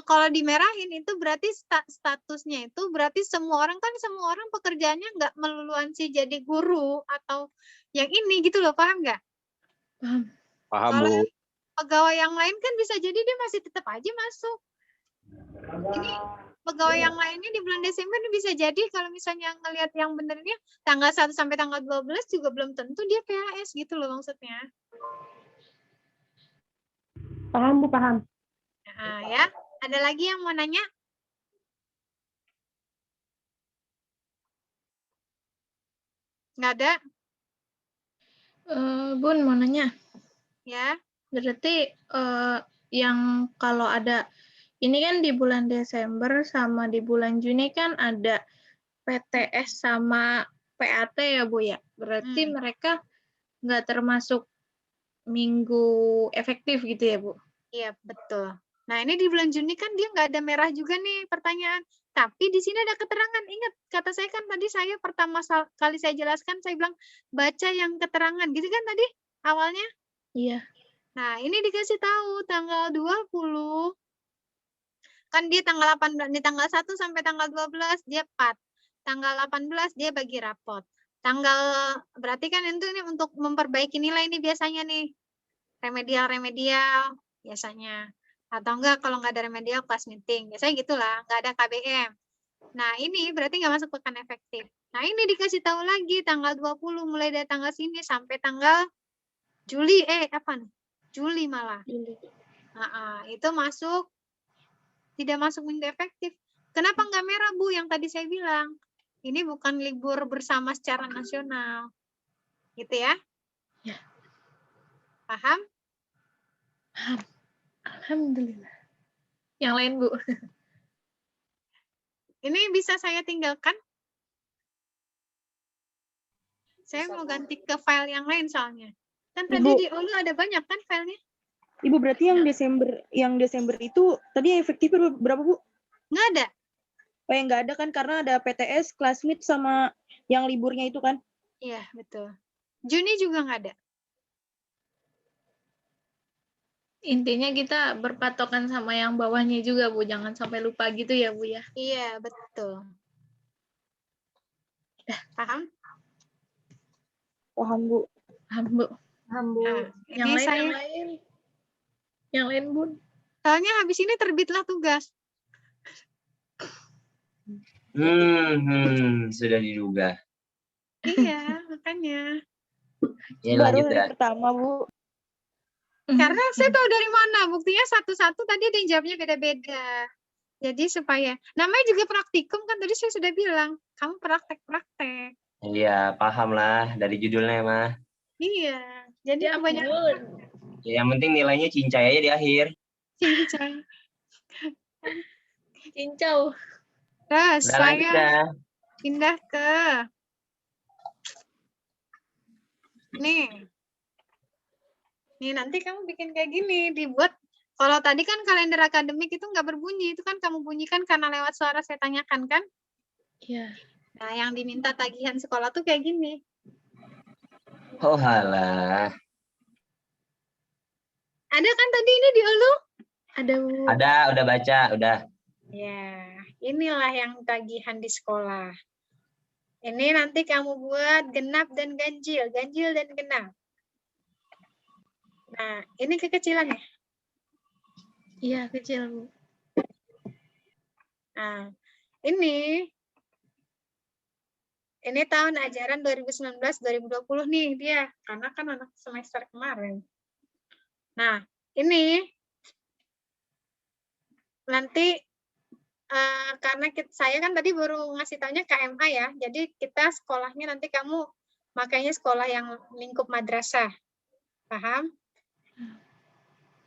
Speaker 2: kalau dimerahin itu berarti statusnya itu berarti semua orang pekerjaannya nggak meluluansi jadi guru atau yang ini gitu loh, paham nggak?
Speaker 1: Paham.
Speaker 20: Paham,
Speaker 2: Kalau
Speaker 20: Bu.
Speaker 2: pegawai yang lain kan bisa jadi dia masih tetap aja masuk. Ini pegawai yang lainnya di bulan Desember bisa jadi kalau misalnya ngelihat yang benernya tanggal 1 sampai tanggal 12 juga belum tentu dia PHS gitu loh maksudnya.
Speaker 16: Paham, Bu, paham.
Speaker 2: Nah, ya. Ada lagi yang mau nanya? Nggak ada?
Speaker 1: Bun, mau nanya.
Speaker 2: Ya.
Speaker 1: Berarti yang kalau ada, ini kan di bulan Desember sama di bulan Juni kan ada PTS sama PAT ya, Bu ya? Berarti mereka nggak termasuk minggu efektif gitu ya, Bu?
Speaker 2: Iya, betul. Nah, ini di bulan Juni kan dia nggak ada merah juga nih pertanyaan. Tapi di sini ada keterangan. Ingat, kata saya kan tadi saya pertama kali saya jelaskan, saya bilang baca yang keterangan. Gitu kan tadi awalnya?
Speaker 1: Iya.
Speaker 2: Nah, ini dikasih tahu tanggal 20. Kan dia tanggal 18, di tanggal 1 sampai tanggal 12 dia 4. Tanggal 18 dia bagi rapot. Berarti kan itu ini untuk memperbaiki nilai ini biasanya nih. Remedial biasanya. Atau enggak kalau nggak ada remedial kelas meeting. Biasanya gitulah, nggak ada KBM. Nah, ini berarti nggak masuk pekan efektif. Nah, ini dikasih tahu lagi tanggal 20 mulai dari tanggal sini sampai tanggal Juli Juli malah. Itu tidak masuk minggu efektif. Kenapa nggak merah, Bu? Yang tadi saya bilang. Ini bukan libur bersama secara nasional. Gitu ya?
Speaker 1: Ya.
Speaker 2: Paham?
Speaker 1: Paham. Alhamdulillah. Yang lain, Bu.
Speaker 2: Ini bisa saya tinggalkan? Saya mau ganti ke file yang lain soalnya. Kan tadi
Speaker 7: Ibu.
Speaker 2: di Olu ada banyak kan filenya?
Speaker 7: Ibu berarti yang Desember itu tadi efektifnya berapa, Bu?
Speaker 2: Nggak ada.
Speaker 7: Oh, yang nggak ada kan karena ada PTS, kelas meet sama yang liburnya itu kan?
Speaker 2: Iya, betul. Juni juga nggak ada.
Speaker 1: Intinya kita berpatokan sama yang bawahnya juga, Bu. Jangan sampai lupa gitu ya, Bu ya.
Speaker 2: Iya, betul. Paham?
Speaker 7: Paham, Bu.
Speaker 1: Paham, Bu.
Speaker 3: Paham, Bu.
Speaker 2: Nah,
Speaker 1: Yang
Speaker 2: ini
Speaker 1: lain, yang lain, Bu.
Speaker 2: Soalnya habis ini terbitlah tugas.
Speaker 12: Sudah diduga.
Speaker 2: Iya, makanya.
Speaker 12: Ya,
Speaker 7: Baru
Speaker 12: lanjut
Speaker 7: hari
Speaker 12: ya.
Speaker 7: pertama, Bu.
Speaker 2: Karena saya tahu dari mana. Buktinya satu-satu tadi ada yang jawabnya beda-beda. Jadi supaya, namanya juga praktikum kan tadi saya sudah bilang. Kamu praktek-praktek.
Speaker 12: Iya, paham lah dari judulnya mah.
Speaker 2: Iya. Jadi kebanyakan.
Speaker 12: Ya, yang penting nilainya cincai aja di akhir.
Speaker 2: Cincang.
Speaker 1: Cincau.
Speaker 2: Terus
Speaker 12: Udah lanjut
Speaker 2: saya
Speaker 12: dah.
Speaker 2: pindah ke nih nanti kamu bikin kayak gini, dibuat. Kalau tadi kan kalender akademik itu nggak berbunyi, itu kan kamu bunyikan karena lewat suara saya tanyakan kan?
Speaker 1: Iya.
Speaker 2: Nah, yang diminta tagihan sekolah tuh kayak gini.
Speaker 12: Oh halah.
Speaker 2: Ada kan tadi ini di Olu?
Speaker 1: Ada, Bu.
Speaker 12: Ada, udah baca, udah.
Speaker 2: Ya, inilah yang tagihan di sekolah. Ini nanti kamu buat genap dan ganjil dan genap. Nah, ini kekecilan ya?
Speaker 1: Iya, kecil, Bu.
Speaker 2: Nah, ini tahun ajaran 2019-2020 nih dia, karena kan anak semester kemarin. Nah, ini nanti karena saya kan tadi baru ngasih taunya KMA ya, jadi kita sekolahnya nanti kamu makanya sekolah yang lingkup madrasah. Paham?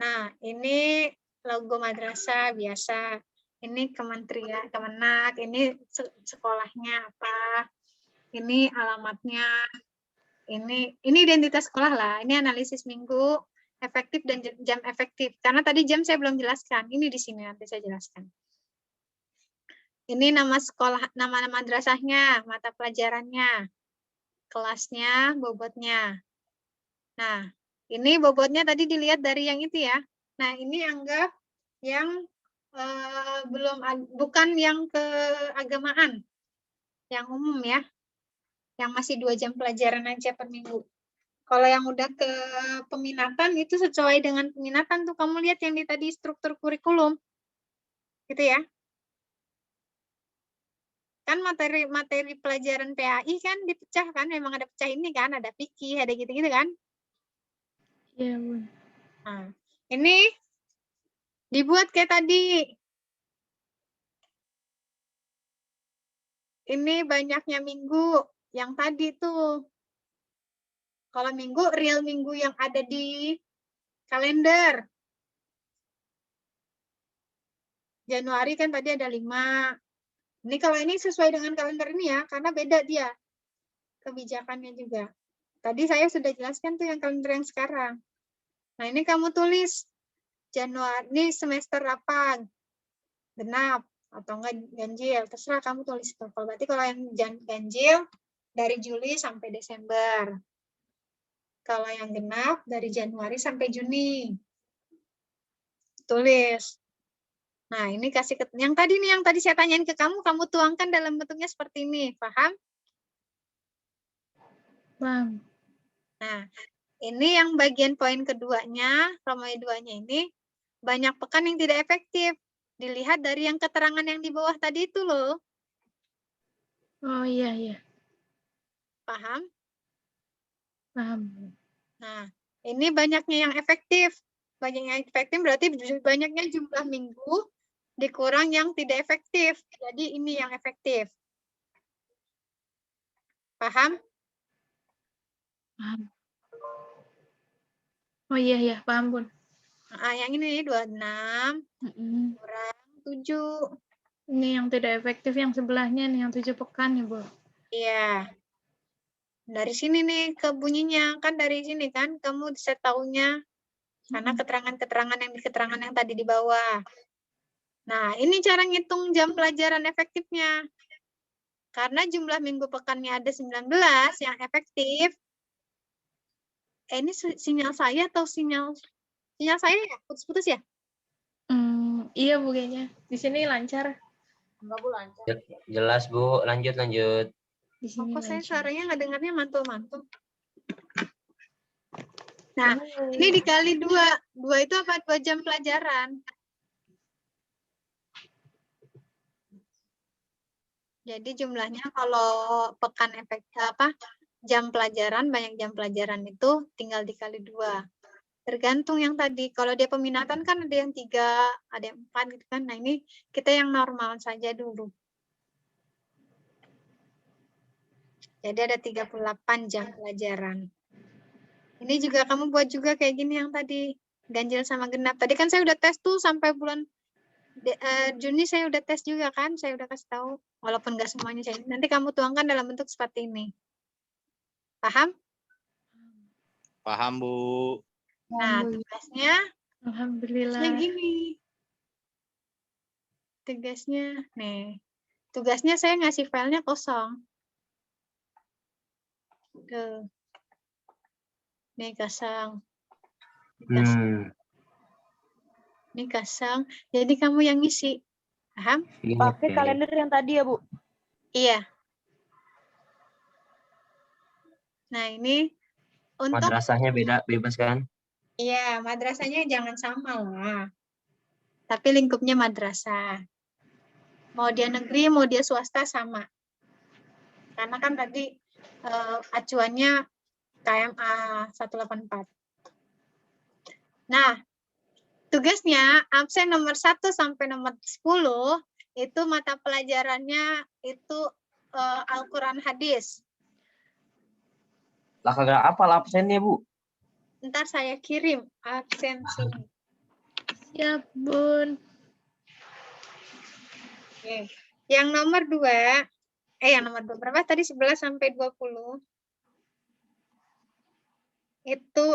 Speaker 2: Nah, ini logo madrasah biasa. Ini kementerian, Kemenak, ini sekolahnya apa? Ini alamatnya. Ini identitas sekolah lah. Ini analisis minggu efektif dan jam efektif. Karena tadi jam saya belum jelaskan. Ini di sini nanti saya jelaskan. Ini nama sekolah, nama madrasahnya, mata pelajarannya, kelasnya, bobotnya. Nah, ini bobotnya tadi dilihat dari yang itu ya. Nah, ini anggap yang bukan yang keagamaan, yang umum ya, yang masih 2 jam pelajaran aja per minggu. Kalau yang udah ke peminatan itu sesuai dengan peminatan tuh kamu lihat yang di tadi struktur kurikulum, gitu ya. Kan materi pelajaran PAI kan dipecah kan, memang ada pecah ini kan, ada fikih, ada gitu-gitu kan.
Speaker 1: Iya, Bu.
Speaker 2: Nah, ini dibuat kayak tadi. Ini banyaknya minggu yang tadi tuh. Kalau minggu, real minggu yang ada di kalender. Januari kan tadi ada 5. Ini kalau ini sesuai dengan kalender ini ya, karena beda dia kebijakannya juga. Tadi saya sudah jelaskan tuh yang kalender yang sekarang. Nah, ini kamu tulis Januari, ini semester apa? Genap atau enggak ganjil, terserah kamu tulis itu. Kalau berarti kalau yang ganjil dari Juli sampai Desember. Kalau yang genap dari Januari sampai Juni. Tulis. Nah, ini kasih yang tadi nih, yang tadi saya tanyain ke kamu tuangkan dalam bentuknya seperti ini. Paham?
Speaker 1: Paham.
Speaker 2: Nah, ini yang bagian poin keduanya, Romawi 2-nya ini, banyak pekan yang tidak efektif. Dilihat dari yang keterangan yang di bawah tadi itu loh.
Speaker 1: Oh iya, iya.
Speaker 2: Paham?
Speaker 1: Paham.
Speaker 2: Nah, ini banyaknya yang efektif. Banyaknya yang efektif berarti banyaknya jumlah minggu dikurang yang tidak efektif. Jadi ini yang efektif. Paham?
Speaker 1: Paham. Oh iya, iya. Paham, Bun.
Speaker 2: Nah, yang ini 26 kurang 7.
Speaker 1: Ini yang tidak efektif, yang sebelahnya nih, yang 7 pekan nih, Bu.
Speaker 2: Iya. Dari sini nih ke bunyinya. Kan dari sini kan kamu bisa tahunya. Karena keterangan-keterangan yang di keterangan yang tadi di bawah. Nah, ini cara ngitung jam pelajaran efektifnya. Karena jumlah minggu pekannya ada 19 yang efektif. Ini sinyal saya atau sinyal saya ya? Putus-putus ya?
Speaker 1: Iya, Bu, kayaknya. Di sini lancar.
Speaker 2: Enggak, Bu, lancar.
Speaker 12: Jelas, Bu. Lanjut.
Speaker 1: Di sini
Speaker 2: Kok saya
Speaker 1: lancar.
Speaker 2: suaranya nggak dengarnya mantul-mantul? Nah, ini dikali 2. 2 itu apa? 2 jam pelajaran. Jadi jumlahnya kalau pekan jam pelajaran, banyak jam pelajaran itu tinggal dikali 2. Tergantung yang tadi. Kalau dia peminatan kan ada yang 3, ada yang 4 gitu kan. Nah, ini kita yang normal saja dulu. Jadi ada 38 jam pelajaran. Ini juga kamu buat juga kayak gini yang tadi. Ganjil sama genap. Tadi kan saya udah tes tuh sampai bulan Juni saya udah tes juga kan. Saya udah kasih tahu. Walaupun nggak semuanya saya. Nanti kamu tuangkan dalam bentuk seperti ini. Paham?
Speaker 20: Paham, Bu.
Speaker 2: Nah, tugasnya.
Speaker 1: Alhamdulillah.
Speaker 2: Gini. Tugasnya. Nih. Tugasnya saya ngasih filenya kosong. Tuh. Nih kosong. Ini kosong. Jadi kamu yang ngisi. Paham?
Speaker 7: Pakai kalender yang tadi ya, Bu?
Speaker 2: Iya. Nah, ini untuk
Speaker 12: Madrasahnya bebas kan?
Speaker 2: iya, madrasahnya jangan sama lah. Tapi lingkupnya madrasah. Mau dia negeri, mau dia swasta sama. Karena kan tadi acuannya KMA 184. Nah, tugasnya absen nomor 1 sampai nomor 10 itu mata pelajarannya itu Al-Quran hadis.
Speaker 12: Lah kagak apal absennya, Bu.
Speaker 2: Ntar saya kirim absen sini.
Speaker 1: Siap, Bun.
Speaker 2: Oke. Yang nomor 2, yang nomor 2 berapa tadi? 11 sampai 20. Itu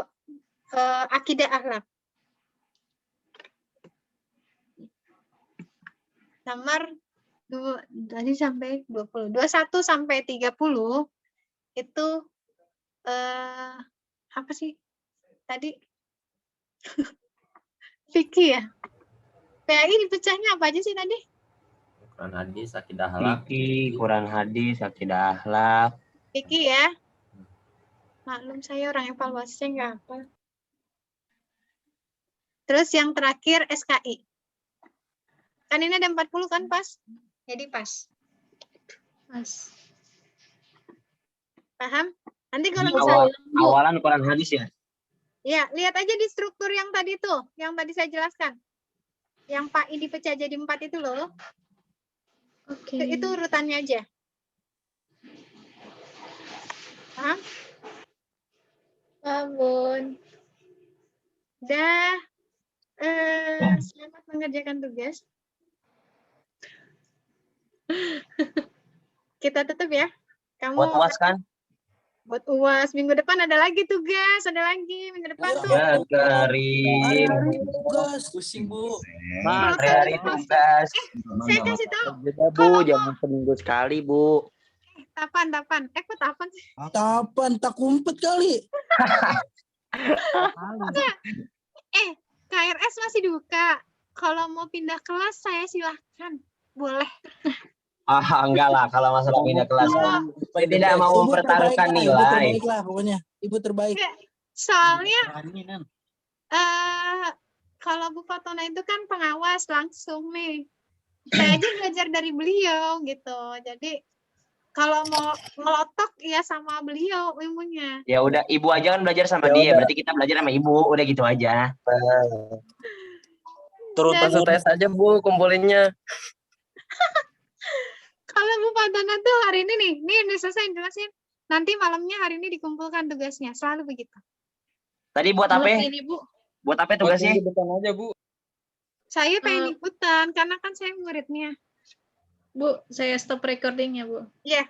Speaker 2: akidah akhlak. Nomor 2 tadi sampai 20. 21 sampai 30 itu apa sih? Tadi fikih ya? PAI dipecahnya apa aja sih tadi?
Speaker 12: Quran hadis, akidah akhlak. Quran hadis, akidah akhlak.
Speaker 2: Fikih ya. Maklum saya orang evaluasi saya nggak apa. Terus yang terakhir SKI. Kan ini ada 40 kan pas? Jadi pas.
Speaker 1: Pas.
Speaker 2: Paham? Nanti kalau
Speaker 12: Awalan Quran hadis ya?
Speaker 2: Ya, lihat aja di struktur yang tadi tuh, yang tadi saya jelaskan. Yang Pak I dipecah jadi 4 itu loh.
Speaker 1: Oke.
Speaker 2: Itu urutannya aja. Paham?
Speaker 1: Paham, Bun.
Speaker 2: Dah. Selamat mengerjakan tugas. Kita tutup ya. Kamu
Speaker 12: Buat UAS kan?
Speaker 2: Buat UAS minggu depan ada lagi tugas, ada lagi minggu depan tuh.
Speaker 12: Ya, Karin.
Speaker 19: Pusing, Bu.
Speaker 12: Hari-hari tugas.
Speaker 2: Saya kasih tahu.
Speaker 21: Beda, Bu, jangan seminggu sekali, Bu.
Speaker 2: Tapan. Kok tapan sih?
Speaker 19: Tapan, tak kumpet kali.
Speaker 2: KRS masih buka. Kalau mau pindah kelas saya silahkan. Boleh.
Speaker 12: Enggak lah kalau masalah pindah kelas. Saya tidak mau mempertaruhkan
Speaker 19: Ibu
Speaker 12: nilai.
Speaker 19: terbaik lah pokoknya. Ibu terbaik.
Speaker 2: Soalnya kalau Bu Fatona itu kan pengawas langsung nih. Saya aja belajar dari beliau gitu. Jadi kalau mau ngelotok ya sama beliau ilmunya.
Speaker 12: Ya udah, ibu aja kan belajar sama dia, berarti kita belajar sama ibu, udah gitu aja.
Speaker 13: Turut tes aja Bu kumpulinnya.
Speaker 2: Kalau Bu Fatona tuh hari ini nih udah selesai jelasin. Nanti malamnya hari ini dikumpulkan tugasnya, selalu begitu.
Speaker 12: Tadi buat apa?
Speaker 1: Ini, Bu.
Speaker 12: Buat apa tugasnya?
Speaker 17: Depan aja, Bu.
Speaker 2: Saya pengen ikutan karena kan saya muridnya.
Speaker 1: Bu, saya stop recordingnya, Bu.
Speaker 2: Iya.